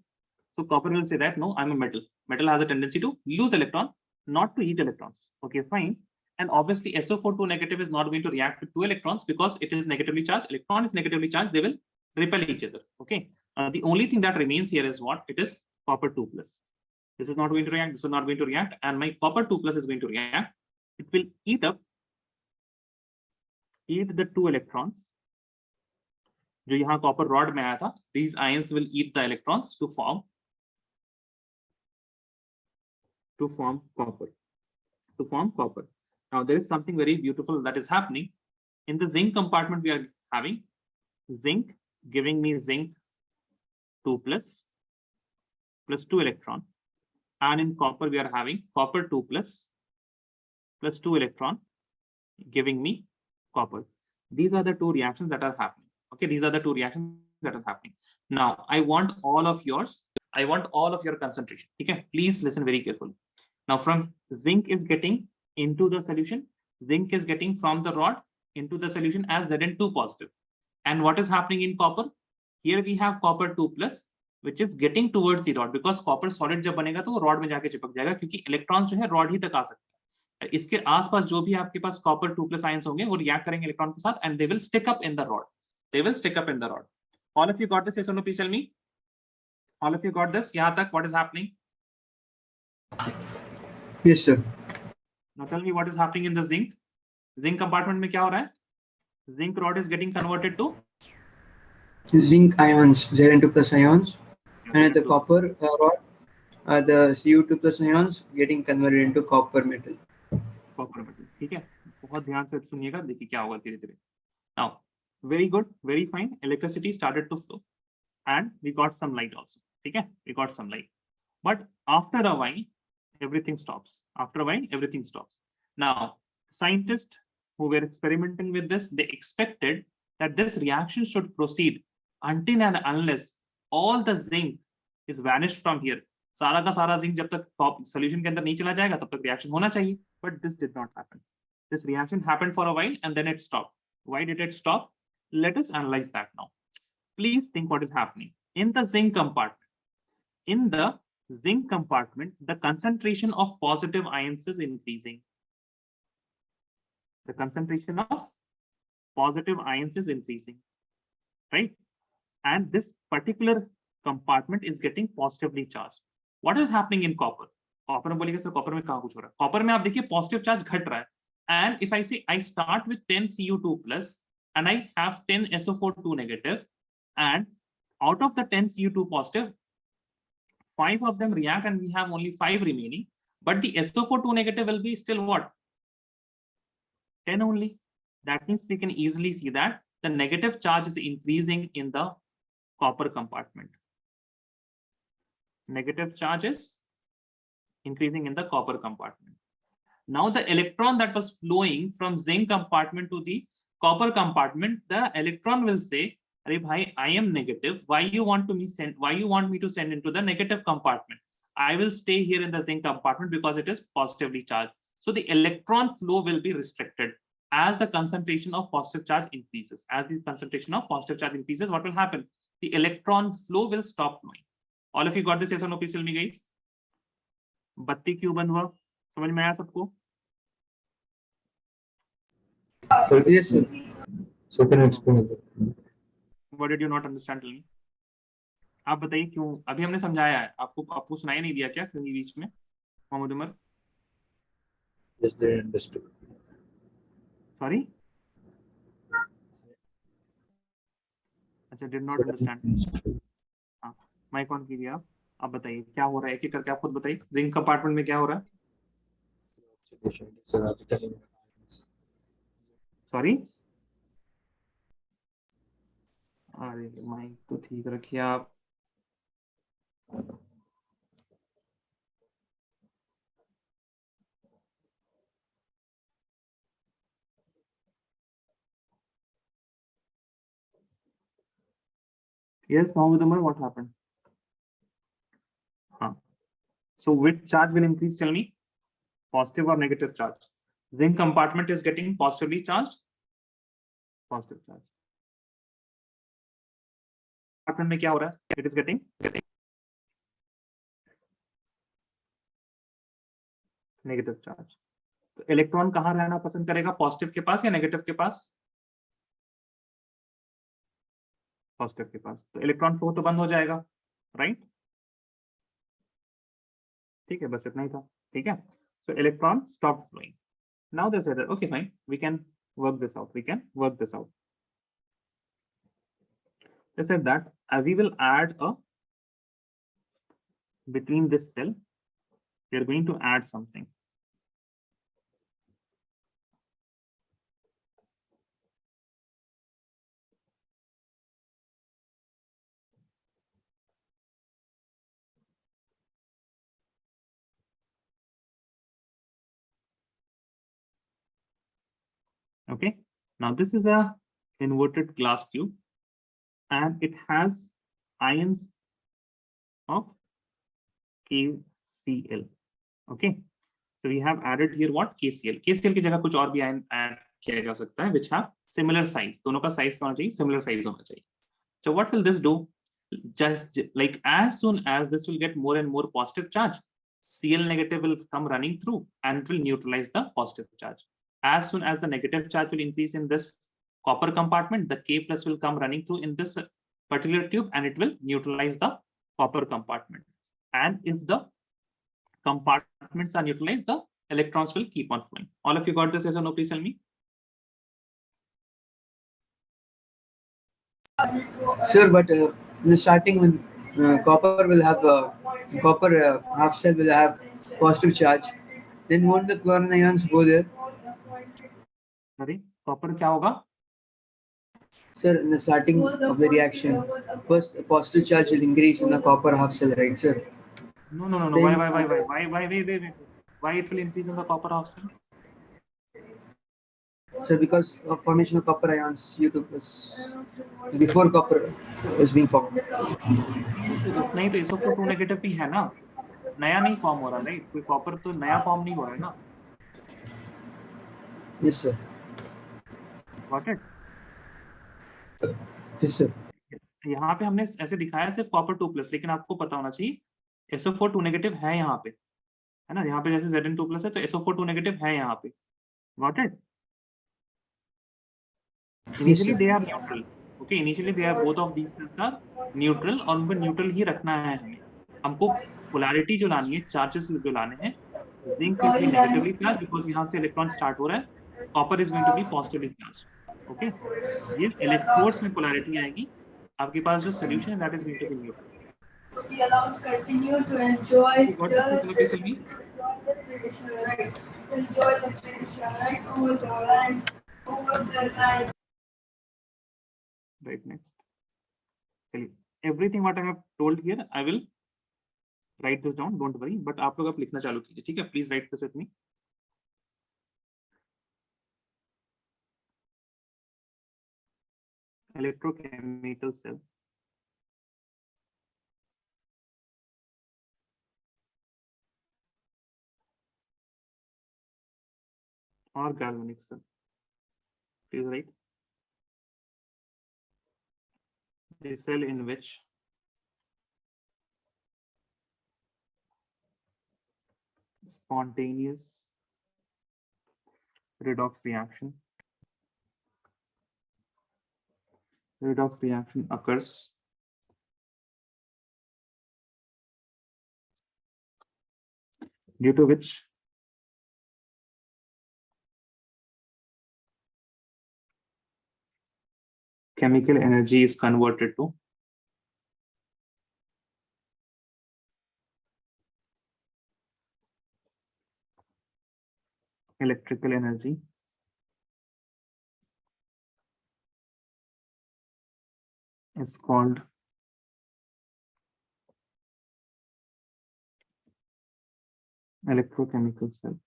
So copper will say that no, I'm a metal. Metal has a tendency to lose electron, not to eat electrons. Okay, fine. And obviously SO4 2 negative is not going to react with 2 electrons because it is negatively charged. Electron is negatively charged. They will repel each other. Okay. The only thing that remains here is what? It is copper 2 plus. This is not going to react. This is not going to react. And my copper 2 plus is going to react. It will eat the 2 electrons. जो यहाँ copper rod में आया था. These ions will eat the electrons to form copper. To form copper. Now there is something very beautiful that is happening. In the zinc compartment, we are having zinc giving me zinc 2 plus 2 electron. And in copper, we are having copper 2 plus 2 electron giving me copper. These are the two reactions that are happening. Okay, these are the two reactions that are happening. Now, I want all of your concentration. Okay, please listen very carefully. Now, from zinc is getting into the solution, zinc is getting from the rod into the solution as Zn2 positive. And what is happening in copper? Here we have copper 2 plus, which is getting towards the rod because copper solid जब बनेगा तो वो rod में जाके चिपक जाएगा क्योंकि electrons जो है rod ही तक आ सकता है. इसके आसपास जो भी आपके पास copper 2 plus ions होंगे वो react करेंगे electron के साथ and they will stick up in the rod. They will stick up in the rod. All of you got this? Yes or no? Please tell me. All of you got this? यहाँ तक what is happening? Yes, sir. Now tell me what is happening in the zinc. Zinc compartment में क्या हो रहा है? Zinc rod is getting converted to Zinc ions, Zn2 plus ions, and the copper rod, the Cu2 plus ions getting converted into copper metal. Copper metal. ठीक है, बहुत ध्यान से सुनिएगा, देखिए क्या होगा धीरे धीरे. Now, very good, very fine. Electricity started to flow, and we got some light also. ठीक है, we got some light. But after a while, everything stops. After a while, everything stops. Now, scientists who were experimenting with this, they expected that this reaction should proceed until and unless all the zinc is vanished from here. सारा का सारा zinc जब तक solution के अंदर नहीं चला जाएगा तब तक reaction होना चाहिए. But this did not happen. This reaction happened for a while and then it stopped. Why did it stop? Let us analyze that now. Please think what is happening in the zinc compartment. In the zinc compartment, the concentration of positive ions is increasing. The concentration of positive ions is increasing, right? And this particular compartment is getting positively charged. What is happening in copper? Copper में बोलिएगा sir copper में कहाँ कुछ हो रहा है? Copper में आप देखिए positive charge घट रहा है. And if I say I start with 10 Cu2 plus and I have 10 SO4 2 negative, and out of the 10 Cu2 positive, 5 of them react and we have only 5 remaining, but the SO4 2 negative will be still what? 10 only. That means we can easily see that the negative charge is increasing in the copper compartment. Negative charge is increasing in the copper compartment. Now the electron that was flowing from zinc compartment to the copper compartment, the electron will say, "Arey bhai, I am negative. Why you want me to send into the negative compartment? I will stay here in the zinc compartment because it is positively charged." So the electron flow will be restricted as the concentration of positive charge increases. As the concentration of positive charge increases, what will happen? The electron flow will stop flowing. All of you got this? Yes or no? Please tell me, guys. बत्ती क्यों बंद हुआ? समझ में आया सबको? So, Yes, sir. so can you explain it? What did you not understand? Tell me. आप बताइए क्यों? अभी हमने समझाया है आपको सुनाई नहीं दिया क्या कहीं बीच में? Mohammad Umar, Yes, they understood. sorry, अच्छा, did not understand. हाँ, माइक ऑन कीजिए आप बताइए क्या हो रहा है, एक एक करके आप खुद बताइए। जिंक कंपार्टमेंट में क्या हो रहा है? सॉरी, अरे माइक तो ठीक रखिए आप। Yes, Mohammed Umar, what happened? So which charge will increase? Tell me, positive or negative charge? Zinc compartment is getting positively charged. Positive charge. Compartment में क्या हो रहा है? It is getting negative charge. तो इलेक्ट्रॉन कहाँ रहना पसंद करेगा? पॉजिटिव के पास या नेगेटिव के पास? पॉजिटिव के पास। तो इलेक्ट्रॉन फ्लो तो बंद हो जाएगा, राइट? ठीक है, बस इतना ही था। ठीक है, so electron stopped flowing. Now they said that okay, fine, we can work this out. They said that we will add a between this cell, we are going to add something. Okay, now this is a inverted glass tube and it has ions of KCl. Okay, so we have added here what? KCl. KCl की जगह कुछ और भी ion add किया जा सकता है, which have similar size. दोनों का size होना चाहिए, similar size होना चाहिए. So what will this do? Just like as soon as this will get more and more positive charge, Cl negative will come running through and it will neutralize the positive charge. As soon as the negative charge will increase in this copper compartment, the K plus will come running through in this particular tube and it will neutralize the copper compartment. And if the compartments are neutralized, the electrons will keep on flowing. All of you got this? Yes or no? Please tell me. Sir, but in the starting when copper will have copper half cell will have positive charge, then won't the chlorine ions go there? Sorry, copper क्या होगा? Sir, in the starting of the reaction, first positive charge will increase in the copper half cell, right, sir? No. Then, Why? Why it will increase in the copper half cell? Sir, because of formation of copper ions, U2 plus before copper is being formed. नहीं तो SO4 negative भी है ना, नया नहीं form हो रहा, right? कोई कॉपर तो नया फॉर्म नहीं हो रहा है ना. Yes, sir. Got it? Yes, sir. यहाँ पे हमने ऐसे दिखाया सिर्फ कॉपर 2+, लेकिन आपको पता होना चाहिए SO4 2 नेगेटिव है यहाँ पे, है ना? यहाँ पे जैसे Zn2+ है तो SO4 2 नेगेटिव है यहाँ पे. Got it? Initially they are neutral. Okay, initially they are, both of these cells are neutral और उनको न्यूट्रल ही रखना है हमें. हमको पोलैरिटी जो लानी है, चार्जेस जो लाने हैं, zinc will be negatively charge because यहाँ से इलेक्ट्रॉन स्टार्ट हो रहा है, copper is going to be positively charge. Okay, ये इलेक्ट्रोड्स में पोलैरिटी आएगी, आपके पास जो सॉल्यूशन है that is going to be neutral. Be allowed to continue to enjoy What is the traditional rights, enjoy the traditional rights over the lands, over the land. Right, next. चलिए, everything what I have told here, I will write this down, don't worry. But आप लोग अब लिखना चालू कीजिए, ठीक है? Please write this with me. electrochemical cell or galvanic cell. Please write the cell in which spontaneous redox reaction occurs due to which chemical energy is converted to electrical energy is called electrochemical cell.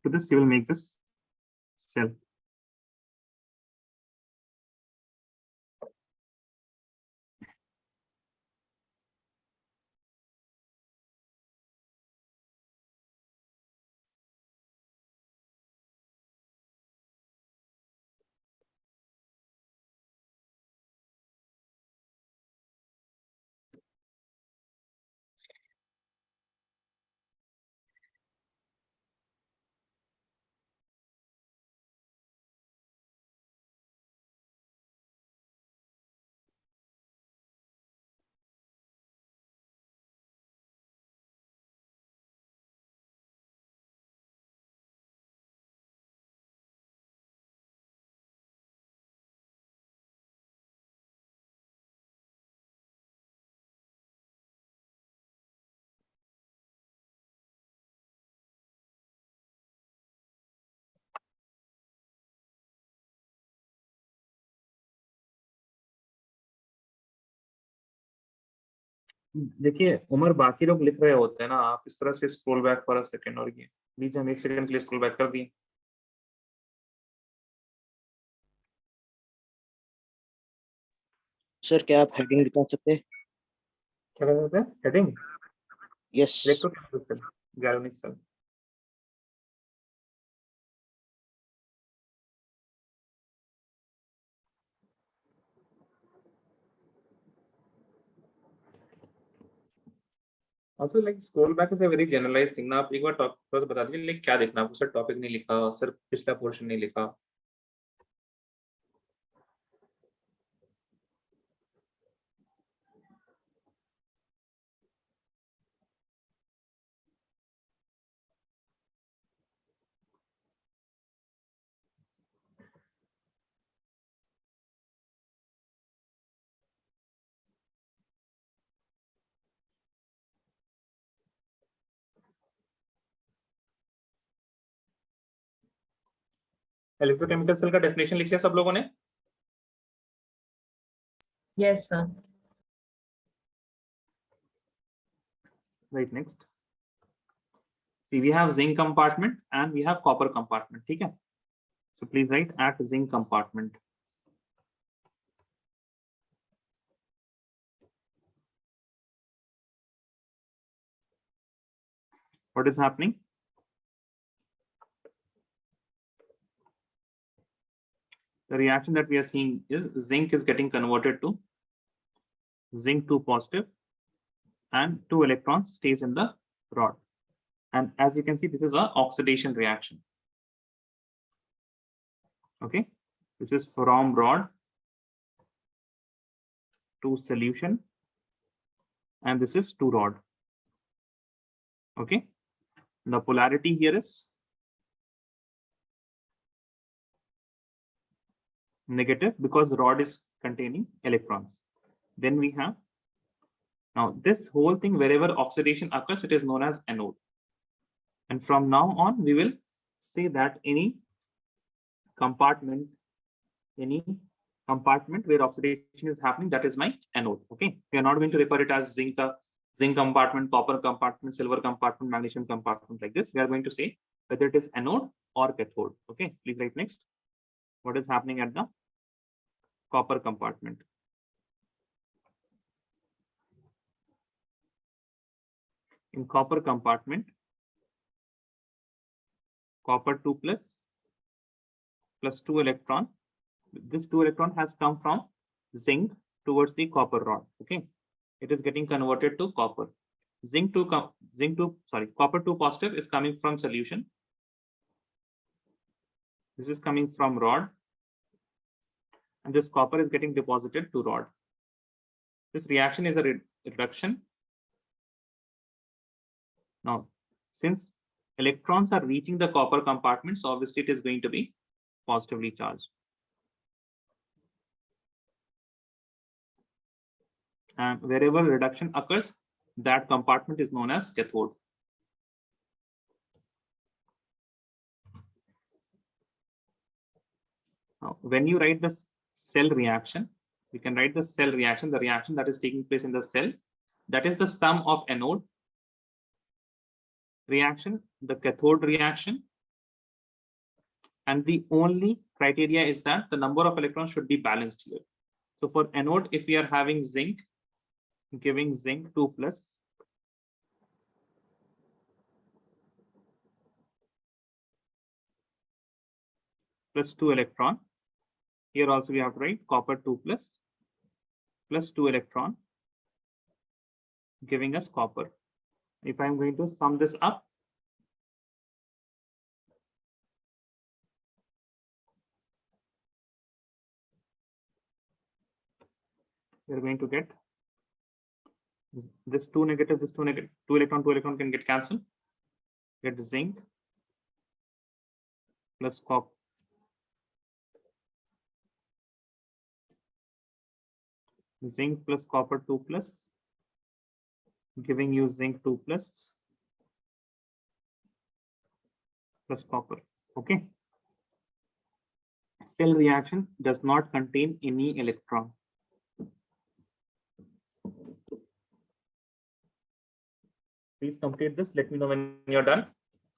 To this, we will make this cell. देखिए उमर, बाकी लोग लिख रहे होते हैं ना, आप इस तरह से scroll back for a second और ये बीच में हम 1 सेकंड के लिए स्क्रॉल बैक कर दिए। सर क्या आप हेडिंग दिखा सकते हैं? क्या कर सकते हैं? Heading yes. Electrochemical cell, galvanic cell. Also, like scroll back is a very generalized thing ना, आप एक बार टॉपिक बता दीजिए, लाइक क्या देखना आपको, सिर्फ टॉपिक नहीं लिखा, सिर्फ पिछला पोर्शन नहीं लिखा। इलेक्ट्रोकेमिकल सेल का डेफिनेशन लिखिए सब लोगों ने। Yes, sir. Right, next. See, we have zinc compartment and we have copper compartment, ठीक है? So please write at zinc compartment. What is happening? The reaction that we are seeing is zinc is getting converted to zinc 2 positive and 2 electrons stays in the rod. And as you can see, this is an oxidation reaction. Okay, this is from rod to solution, and this is to rod. Okay, the polarity here is negative because rod is containing electrons. Then we have, now this whole thing, wherever oxidation occurs, it is known as anode. And from now on, we will say that any compartment where oxidation is happening, that is my anode. Okay, we are not going to refer it as zinc compartment, copper compartment, silver compartment, magnesium compartment like this. We are going to say whether it is anode or cathode. Okay, please write next. What is happening at the copper compartment? In copper compartment, copper 2 plus 2 electron. This 2 electron has come from zinc towards the copper rod. Okay, it is getting converted to copper. Copper 2 positive is coming from solution. This is coming from rod, and this copper is getting deposited to rod. This reaction is a reduction. Now, since electrons are reaching the copper compartment, so obviously it is going to be positively charged. And wherever reduction occurs, that compartment is known as cathode. Now, when you write the cell reaction, you can write the cell reaction, the reaction that is taking place in the cell, that is the sum of anode reaction, the cathode reaction, and the only criteria is that the number of electrons should be balanced here. So for anode, if we are having zinc, giving zinc 2 plus, plus 2 electron. Here also we have to write copper 2 plus 2 electron, giving us copper. If I'm going to sum this up, we're going to get this 2 negative, this 2 negative, 2 electron can get cancelled. Get zinc plus copper. Zinc plus copper 2 plus, giving you zinc 2 plus copper. Okay. Cell reaction does not contain any electron. Please complete this. Let me know when you're done.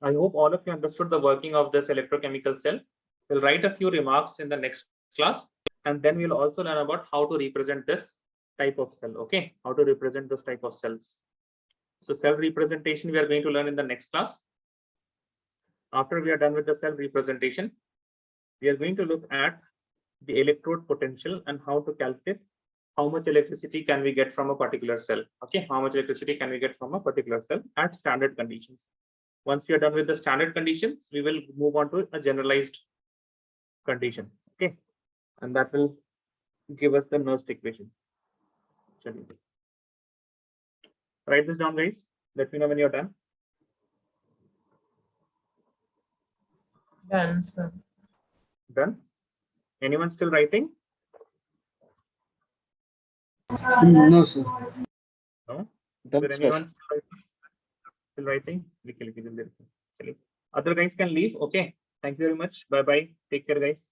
I hope all of you understood the working of this electrochemical cell. We'll write a few remarks in the next class, and then we'll also learn about how to represent this type of cell. Okay, how to represent this type of cells. So cell representation we are going to learn in the next class. After we are done with the cell representation, we are going to look at the electrode potential and how to calculate how much electricity can we get from a particular cell. Okay, how much electricity can we get from a particular cell at standard conditions. Once we are done with the standard conditions, we will move on to a generalized condition. Okay, and that will give us the Nernst equation. Write this down, guys. Let me know when you're done. Done, sir. Done. Anyone still writing? No, sir. No. Done, Is sir. there anyone still writing? Other guys can leave. Okay. Thank you very much. Bye bye. Take care, guys.